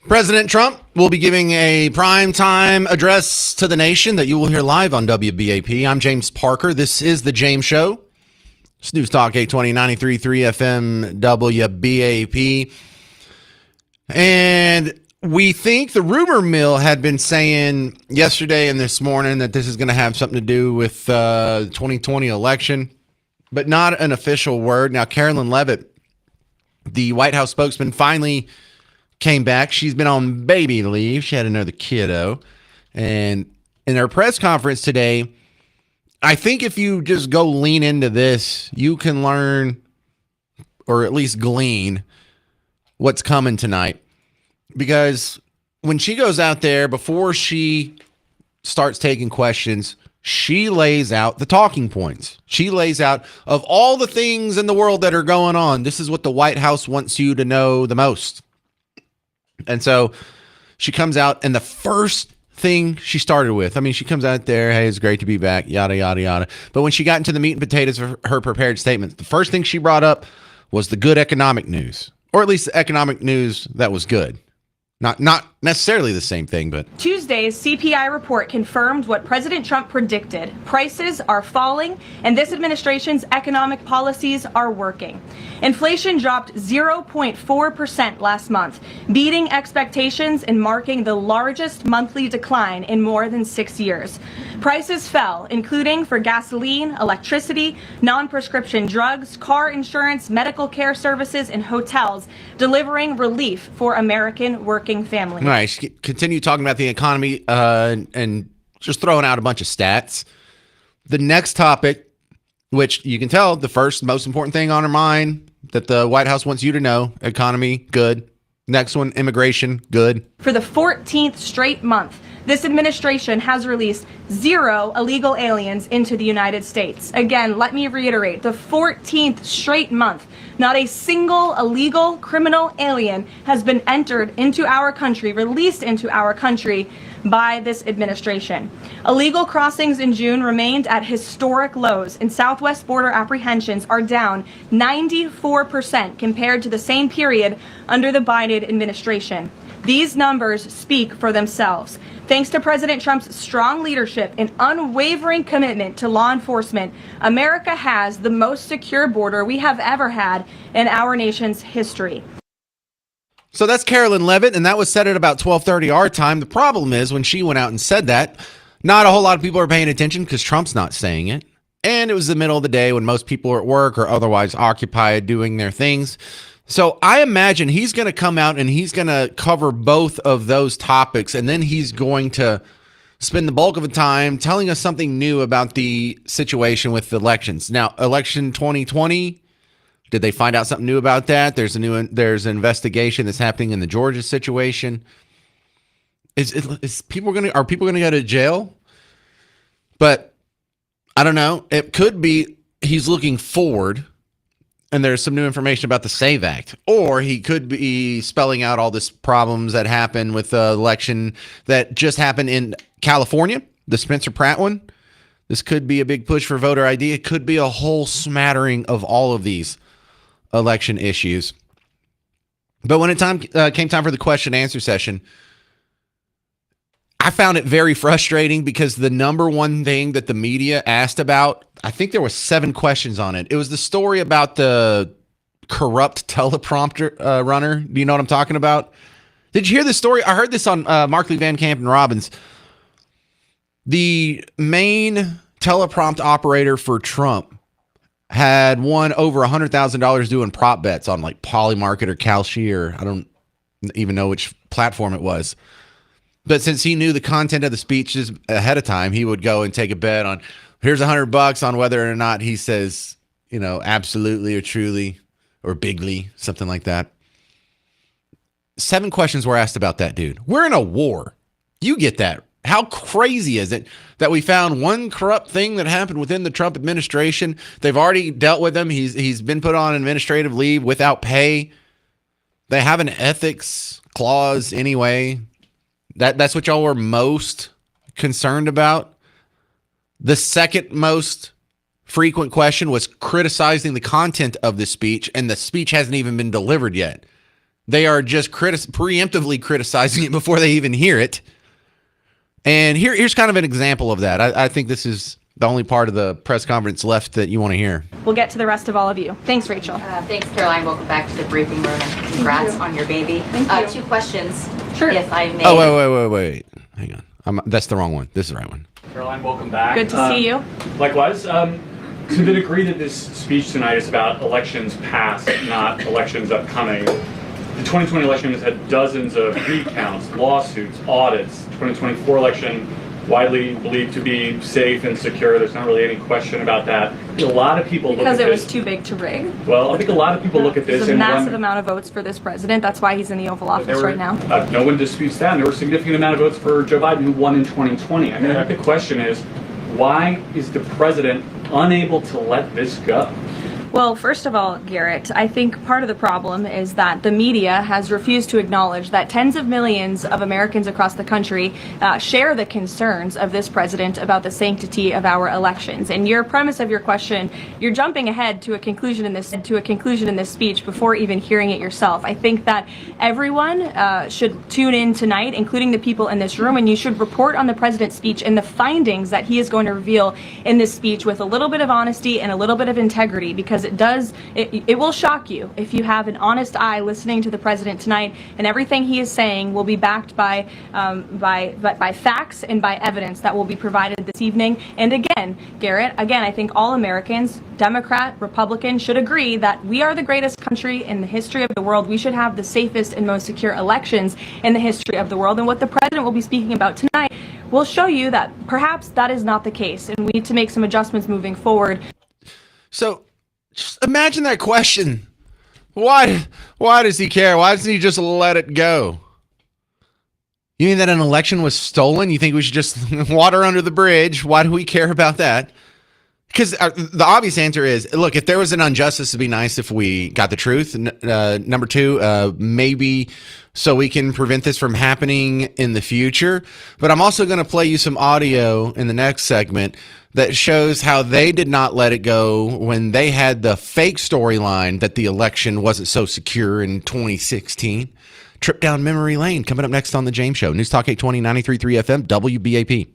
President Trump will be giving a primetime address to the nation that you will hear live on WBAP. I'm James Parker. This is The James Show. It's News Talk 820 93.3 FM WBAP. And we think the rumor mill had been saying yesterday and this morning that this is going to have something to do with the 2020 election, but not an official word. Now, Carolyn Levitt, the White House spokesman, finally came back. She's been on baby leave. She had another kiddo. And in her press conference today, I think if you just go lean into this, you can learn or at least glean what's coming tonight. Because when she goes out there, before she starts taking questions, she lays out the talking points. She lays out, of all the things in the world that are going on, this is what the White House wants you to know the most. And so she comes out, and the first thing she started with, I mean, she comes out there, hey, it's great to be back, yada, yada, yada. But when she got into the meat and potatoes of her prepared statements, the first thing she brought up was the good economic news, or at least the economic news that was good. Not necessarily the same thing, but Tuesday's CPI report confirmed what President Trump predicted. Prices are falling, and this administration's economic policies are working. Inflation dropped 0.4% last month, beating expectations and marking the largest monthly decline in more than 6 years. Prices fell, including for gasoline, electricity, non-prescription drugs, car insurance, medical care services, and hotels, delivering relief for American working families. all right, continue talking about the economy and just throwing out a bunch of stats. The next topic, which you can tell the first most important thing on her mind that the White House wants you to know, economy, good. Next one, immigration, good. For the 14th straight month, this administration has released 0 illegal aliens into the United States. Again, let me reiterate, the 14th straight month, not a single illegal criminal alien has been entered into our country, released into our country by this administration. Illegal crossings in June remained at historic lows, and southwest border apprehensions are down 94% compared to the same period under the Biden administration. These numbers speak for themselves. Thanks to President Trump's strong leadership and unwavering commitment to law enforcement, America has the most secure border we have ever had in our nation's history. So that's Carolyn Levitt, and that was said at about 12:30 our time. The problem is when she went out and said that, not a whole lot of people are paying attention because Trump's not saying it. And it was the middle of the day when most people are at work or otherwise occupied doing their things. So I imagine he's going to come out and he's going to cover both of those topics, and then he's going to spend the bulk of the time telling us something new about the situation with the elections. Now, election 2020, did they find out something new about that? There's an investigation that's happening in the Georgia situation. Are people going to go to jail? But I don't know. It could be he's looking forward, and there's some new information about the SAVE Act. Or he could be spelling out all this problems that happened with the election that just happened in California, the Spencer Pratt one. This could be a big push for voter ID. It could be a whole smattering of all of these election issues. But when it came time for the question and answer session, I found it very frustrating because the number one thing that the media asked about, I think there were 7 questions on it. It was the story about the corrupt teleprompter runner. Do you know what I'm talking about? Did you hear this story? I heard this on Markley, Van Camp, and Robbins. The main teleprompt operator for Trump had won over $100,000 doing prop bets on like Polymarket or Kalshi, or I don't even know which platform it was. But since he knew the content of the speeches ahead of time, he would go and take a bet on, here's $100 on whether or not he says, absolutely or truly or bigly, something like that. 7 questions were asked about that dude. We're in a war. You get that. How crazy is it that we found one corrupt thing that happened within the Trump administration? They've already dealt with him. He's been put on administrative leave without pay. They have an ethics clause anyway. That's what y'all were most concerned about. The second most frequent question was criticizing the content of the speech, and the speech hasn't even been delivered yet. They are just preemptively criticizing it before they even hear it. And here's kind of an example of that. I think this is the only part of the press conference left that you want to hear. We'll get to the rest of all of you. Thanks, Rachel. Thanks, Caroline. Welcome back to the briefing room, and congrats on your baby. Thank you. 2 questions, Sure. if I may. Oh, wait. Hang on. That's the wrong one. This is the right one. Caroline, welcome back. Good to see you. Likewise. To the degree that this speech tonight is about elections past, not elections upcoming, the 2020 election has had dozens of recounts, lawsuits, audits. 2024 election widely believed to be safe and secure. There's not really any question about that. A lot of people look at Because it was this. too big to rig. Well, I think a lot of people look at this There's a and massive wonder. amount of votes for this president. That's why he's in the Oval Office There were- right now. No one disputes that. And there were a significant amount of votes for Joe Biden, who won in 2020. I mean, the question is, why is the president unable to let this go? Well, first of all, Garrett, I think part of the problem is that the media has refused to acknowledge that tens of millions of Americans across the country share the concerns of this president about the sanctity of our elections. And your premise of your question, you're jumping ahead to a conclusion in this speech before even hearing it yourself. I think that everyone should tune in tonight, including the people in this room, and you should report on the president's speech and the findings that he is going to reveal in this speech with a little bit of honesty and a little bit of integrity, because it will shock you if you have an honest eye listening to the president tonight, and everything he is saying will be backed by facts and by evidence that will be provided this evening. And again, Garrett, I think all Americans, Democrat, Republican, should agree that we are the greatest country in the history of the world. We should have the safest and most secure elections in the history of the world. And what the president will be speaking about tonight will show you that perhaps that is not the case, and we need to make some adjustments moving forward. So just imagine that question. Why does he care? Why doesn't he just let it go? You mean that an election was stolen? You think we should just water under the bridge? Why do we care about that? Because the obvious answer is, look, if there was an injustice, it'd be nice if we got the truth. Number two, maybe so we can prevent this from happening in the future. But I'm also going to play you some audio in the next segment that shows how they did not let it go when they had the fake storyline that the election wasn't so secure in 2016. Trip down memory lane coming up next on The James Show. News Talk 820, 93.3 FM, WBAP.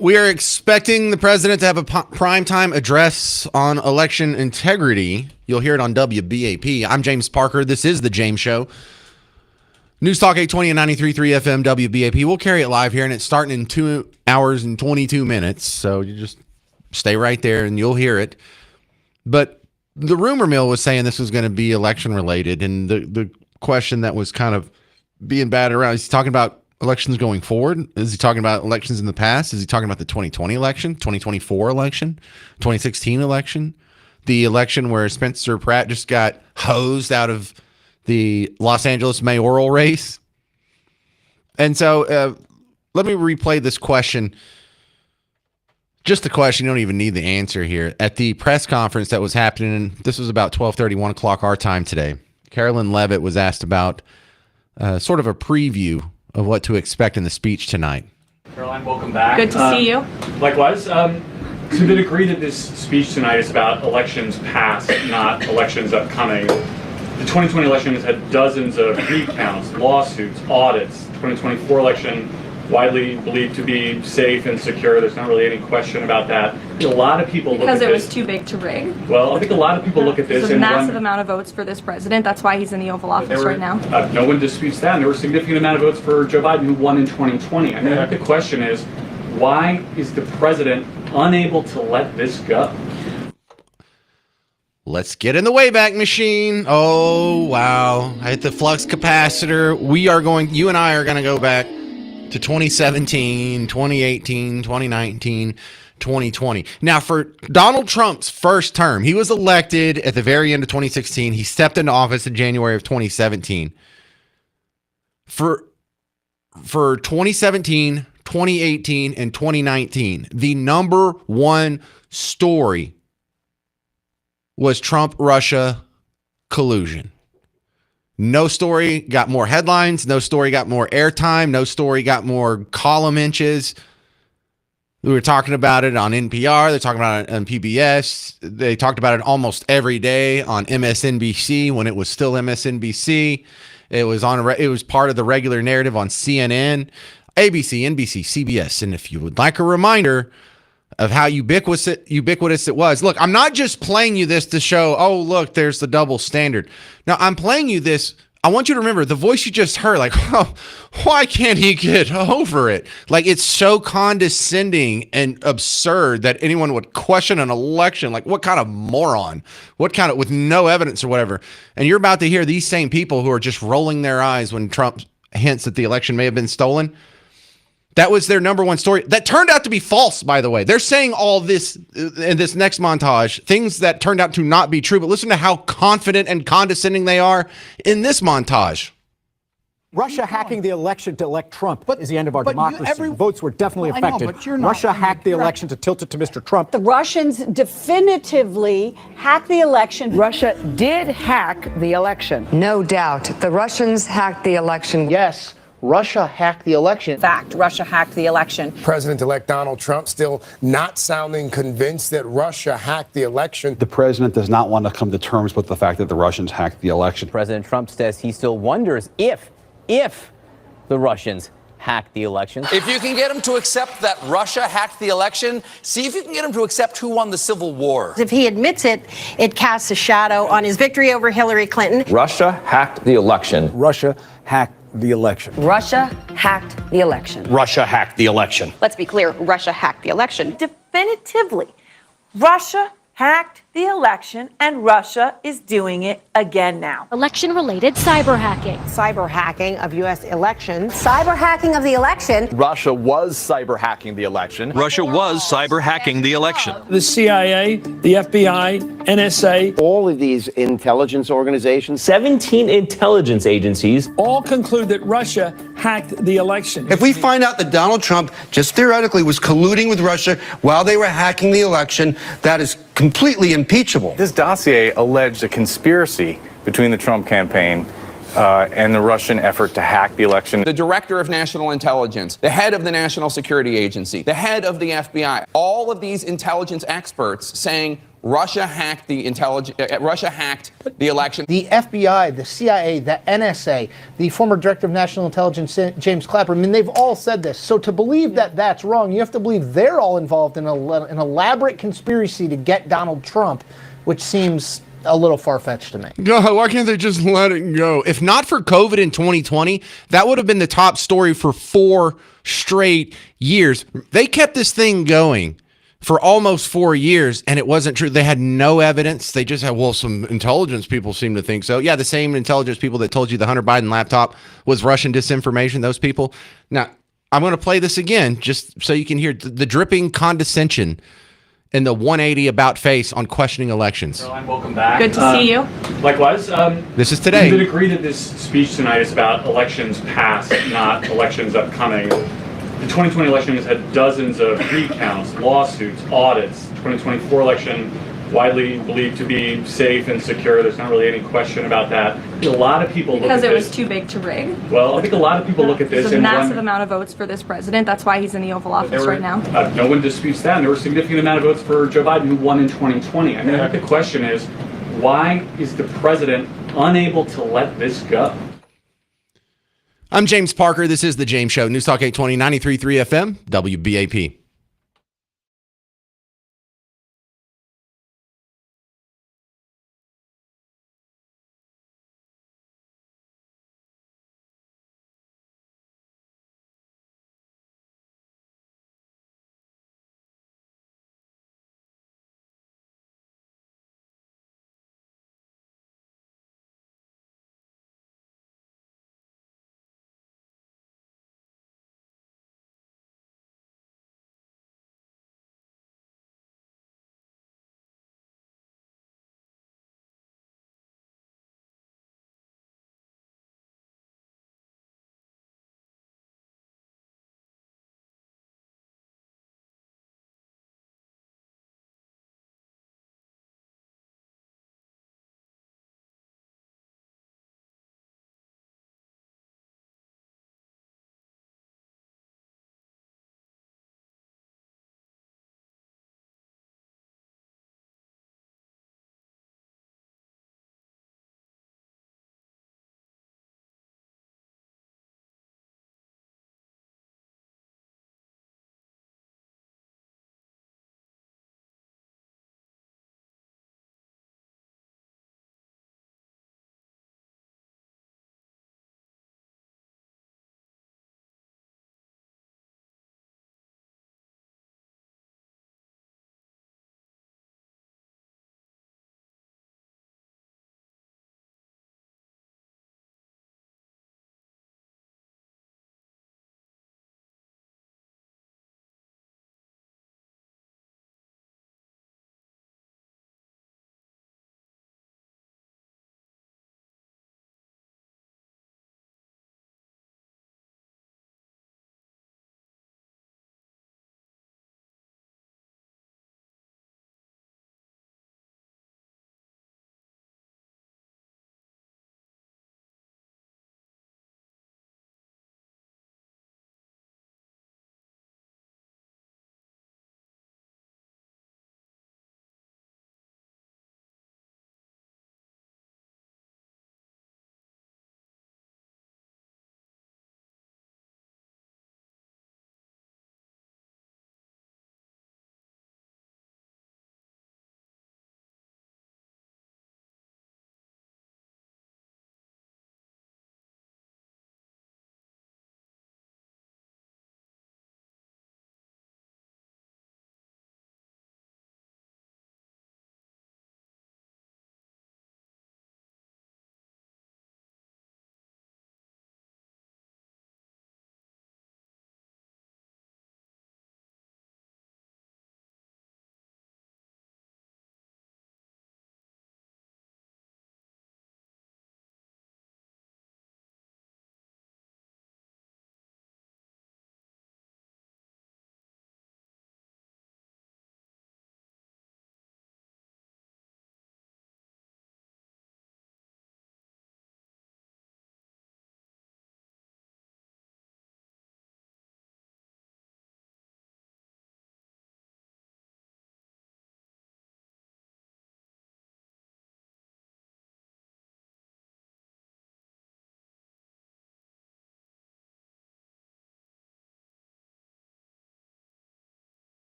We are expecting the president to have a primetime address on election integrity. You'll hear it on WBAP. I'm James Parker. This is The James Show. News Talk 820 and 93.3 FM WBAP. We'll carry it live here, and it's starting in 2 hours and 22 minutes. So you just stay right there, and you'll hear it. But the rumor mill was saying this was going to be election-related, and the question that was kind of being batted around, is he talking about elections going forward? Is he talking about elections in the past? Is he talking about the 2020 election, 2024 election, 2016 election, the election where Spencer Pratt just got hosed out of the Los Angeles mayoral race? And so let me replay this question. Just the question. You don't even need the answer here. At the press conference that was happening, this was about 12:30, 1 o'clock our time today, Carolyn Levitt was asked about sort of a preview of what to expect in the speech tonight. Caroline, welcome back. Good to see you. Likewise. So did agree that this speech tonight is about elections past, not elections upcoming. The 2020 election has had dozens of recounts, lawsuits, audits. 2024 election widely believed to be safe and secure. There's not really any question about that. A lot of people look at this. Because it was too big to rig. Well, I think a lot of people look at this There's a and massive amount of votes for this president. That's why he's in the Oval Office right now. No one disputes that. And there were a significant amount of votes for Joe Biden, who won in 2020. I think the question is, why is the president unable to let this go? Let's get in the Wayback Machine. Oh, wow. I hit the flux capacitor. You and I are going to go back to 2017, 2018, 2019, 2020. Now, for Donald Trump's first term, he was elected at the very end of 2016. He stepped into office in January of 2017. For 2017, 2018, and 2019, the number one story was Trump-Russia collusion. No story got more headlines. No story got more airtime. No story got more column inches. We were talking about it on NPR. They're talking about it on PBS. They talked about it almost every day on MSNBC when it was still MSNBC. It was part of the regular narrative on CNN, ABC, NBC, CBS. And if you would like a reminder of how ubiquitous it was. Look, I'm not just playing you this to show, oh, look, there's the double standard. Now, I'm playing you this. I want you to remember the voice you just heard, like, oh, why can't he get over it? Like, it's so condescending and absurd that anyone would question an election. Like, what kind of moron? With no evidence or whatever. And you're about to hear these same people who are just rolling their eyes when Trump hints that the election may have been stolen. That was their number one story. That turned out to be false, by the way. They're saying all this in this next montage, things that turned out to not be true. But listen to how confident and condescending they are in this montage. Russia hacking the election to elect Trump is the end of our democracy. Votes were definitely affected. Russia hacked the election to tilt it to Mr. Trump. The Russians definitively hacked the election. Russia did hack the election. No doubt. The Russians hacked the election. Yes. Russia hacked the election. Fact, Russia hacked the election. President-elect Donald Trump still not sounding convinced that Russia hacked the election. The president does not want to come to terms with the fact that the Russians hacked the election. President Trump says he still wonders if the Russians hacked the election. If you can get him to accept that Russia hacked the election, see if you can get him to accept who won the Civil War. If he admits it, it casts a shadow on his victory over Hillary Clinton. Russia hacked the election. Russia hacked the election. Russia hacked the election. Russia hacked the election. Let's be clear, Russia hacked the election. Definitively, Russia hacked the election, and Russia is doing it again now. Election-related cyber hacking. Cyber hacking of U.S. elections. Cyber hacking of the election. Russia was cyber hacking the election. Russia was cyber hacking the election. The CIA, the FBI, NSA. All of these intelligence organizations, 17 intelligence agencies, all conclude that Russia hacked the election. If we find out that Donald Trump just theoretically was colluding with Russia while they were hacking the election, that is completely impeachable. This dossier alleged a conspiracy between the Trump campaign and the Russian effort to hack the election. The director of national intelligence, the head of the National Security Agency, the head of the FBI, all of these intelligence experts saying Russia hacked the election. The FBI, the CIA, the NSA, the former director of national intelligence, James Clapper, I mean, they've all said this. So to believe that that's wrong, you have to believe they're all involved in an elaborate conspiracy to get Donald Trump, which seems a little far-fetched to me. God, why can't they just let it go? If not for COVID in 2020, that would have been the top story for 4 straight years. They kept this thing going for almost 4 years, and it wasn't true. They had no evidence. They just had, well, some intelligence people seem to think so. Yeah, the same intelligence people that told you the Hunter Biden laptop was Russian disinformation, those people. Now, I'm going to play this again just so you can hear the dripping condescension and the 180 about face on questioning elections. Caroline, welcome back. Good to see you. Likewise. This is today. You did agree that this speech tonight is about elections past, not elections upcoming. The 2020 election has had dozens of recounts, lawsuits, audits. 2024 election widely believed to be safe and secure. There's not really any question about that. A lot of people look at this. Because it was too big to rig. Well, I think a lot of people look at this There's a and massive amount of votes for this president. That's why he's in the Oval Office right now. No one disputes that. And there were a significant amount of votes for Joe Biden, who won in 2020. I mean, I think the question is, why is the president unable to let this go? I'm James Parker. This is The James Show. News Talk 820, 93.3 FM, WBAP.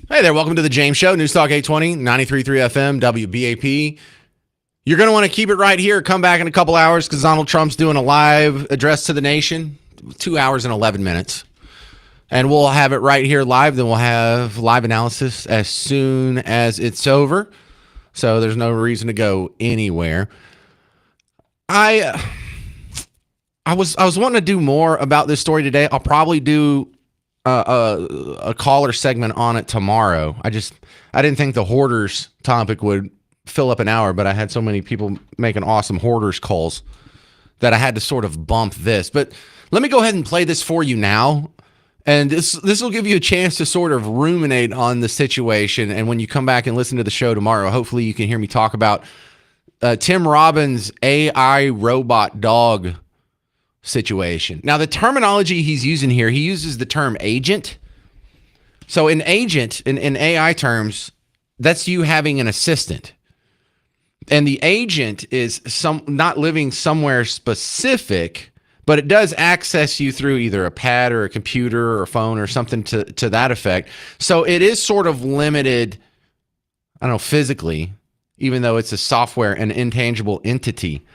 Hey there, welcome to the James Show, News Talk 820, 93.3 FM, WBAP. You're going to want to keep it right here. Come back in a couple hours because Donald Trump's doing a live address to the nation, 2 hours and 11 minutes. And we'll have it right here live. Then we'll have live analysis as soon as it's over. So there's no reason to go anywhere. I was wanting to do more about this story today. I'll probably do a caller segment on it tomorrow. I didn't think the hoarders topic would fill up an hour, but I had so many people making awesome hoarders calls that I had to sort of bump this. But let me go ahead and play this for you now. And this will give you a chance to sort of ruminate on the situation. And when you come back and listen to the show tomorrow, hopefully you can hear me talk about Tim Robbins' AI robot dog situation. Now, the terminology he's using here, he uses the term agent. So an agent, in AI terms, that's you having an assistant. And the agent is not living somewhere specific, but it does access you through either a pad or a computer or a phone or something to that effect. So it is sort of limited, I don't know, physically, even though it's a software, an intangible entity.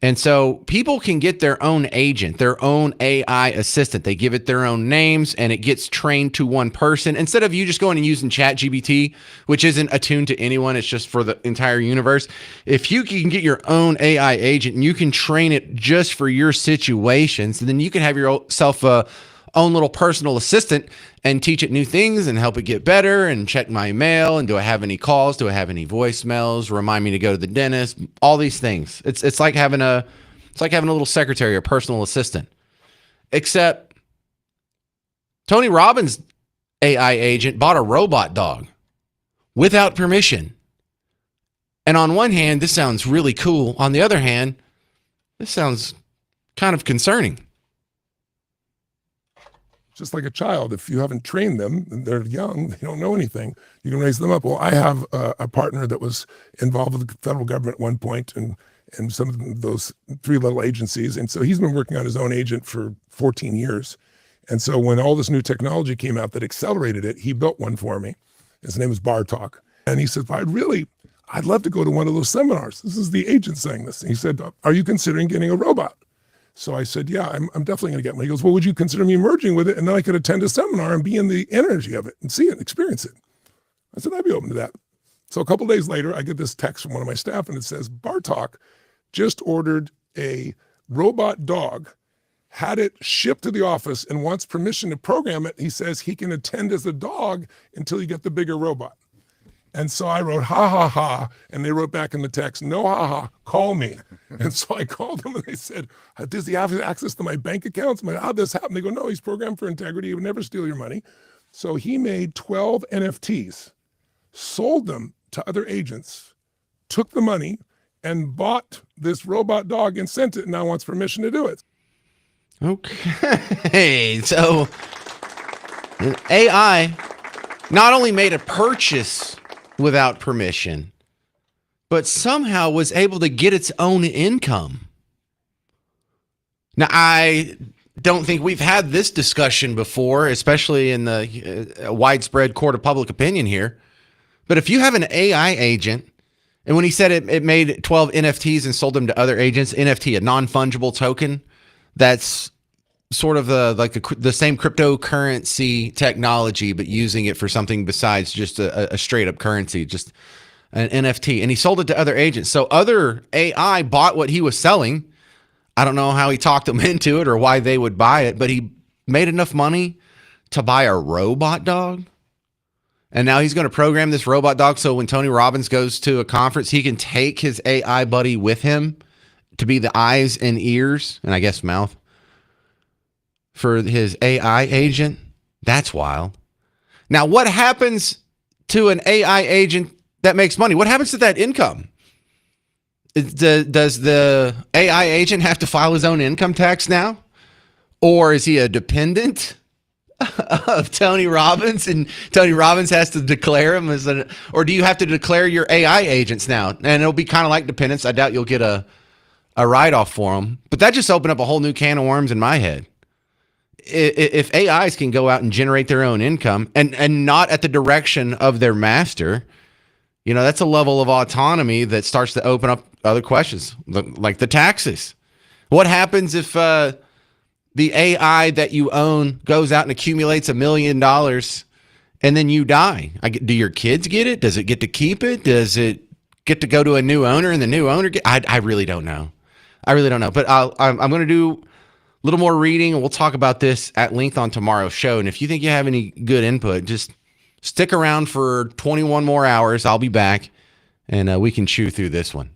And so people can get their own agent, their own AI assistant. They give it their own names and it gets trained to one person. Instead of you just going and using ChatGPT, which isn't attuned to anyone, it's just for the entire universe. If you can get your own AI agent and you can train it just for your situations, then you can have yourself a own little personal assistant and teach it new things and help it get better and check my mail. And do I have any calls? Do I have any voicemails? Remind me to go to the dentist, all these things. It's like having a little secretary or personal assistant, except Tony Robbins' AI agent bought a robot dog without permission. And on one hand, this sounds really cool. On the other hand, this sounds kind of concerning. Just like a child, if you haven't trained them, they're young, they don't know anything, you can raise them up. Well, I have a partner that was involved with the federal government at one point and some of those three-level agencies. And so he's been working on his own agent for 14 years. And so when all this new technology came out that accelerated it, he built one for me. His name is Bar Talk. And he said, I'd love to go to one of those seminars. This is the agent saying this. And he said, are you considering getting a robot? So I said, yeah, I'm definitely going to get one. He goes, well, would you consider me merging with it? And then I could attend a seminar and be in the energy of it and see it, experience it. I said, I'd be open to that. So a couple of days later, I get this text from one of my staff and it says, Bartok just ordered a robot dog, had it shipped to the office and wants permission to program it. He says he can attend as a dog until you get the bigger robot. And so I wrote, ha, ha, ha. And they wrote back in the text, no, ha, ha, call me. And so I called them and they said, does he have access to my bank accounts? How'd this happen? They go, no, he's programmed for integrity. He would never steal your money. So he made 12 NFTs, sold them to other agents, took the money and bought this robot dog and sent it and now wants permission to do it. Okay. So AI not only made a purchase without permission, but somehow was able to get its own income. Now, I don't think we've had this discussion before, especially in the widespread court of public opinion here. But if you have an AI agent, and when he said it made 12 NFTs and sold them to other agents, NFT, a non-fungible token, that's sort of the same cryptocurrency technology, but using it for something besides just a straight up currency, just an NFT. And he sold it to other agents. So other AI bought what he was selling. I don't know how he talked them into it or why they would buy it, but he made enough money to buy a robot dog. And now he's going to program this robot dog so when Tony Robbins goes to a conference, he can take his AI buddy with him to be the eyes and ears, and I guess mouth, for his AI agent. That's wild. Now, what happens to an AI agent that makes money? What happens to that income? Does the AI agent have to file his own income tax now? Or is he a dependent of Tony Robbins and Tony Robbins has to declare him as or do you have to declare your AI agents now? And it'll be kind of like dependents. I doubt you'll get a write-off for them. But that just opened up a whole new can of worms in my head. if AIs can go out and generate their own income and not at the direction of their master, that's a level of autonomy that starts to open up other questions, like the taxes. What happens if the AI that you own goes out and accumulates $1 million and then you die? Do your kids get it? Does it get to keep it? Does it get to go to a new owner and the new owner I really don't know. But I'm going to do a little more reading, and we'll talk about this at length on tomorrow's show. And if you think you have any good input, just stick around for 21 more hours. I'll be back, and we can chew through this one.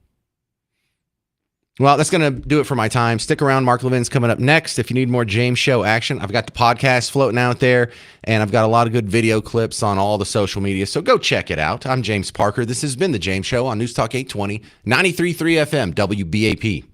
Well, that's going to do it for my time. Stick around. Mark Levin's coming up next. If you need more James Show action, I've got the podcast floating out there, and I've got a lot of good video clips on all the social media, so go check it out. I'm James Parker. This has been The James Show on News Talk 820, 93.3 FM, WBAP.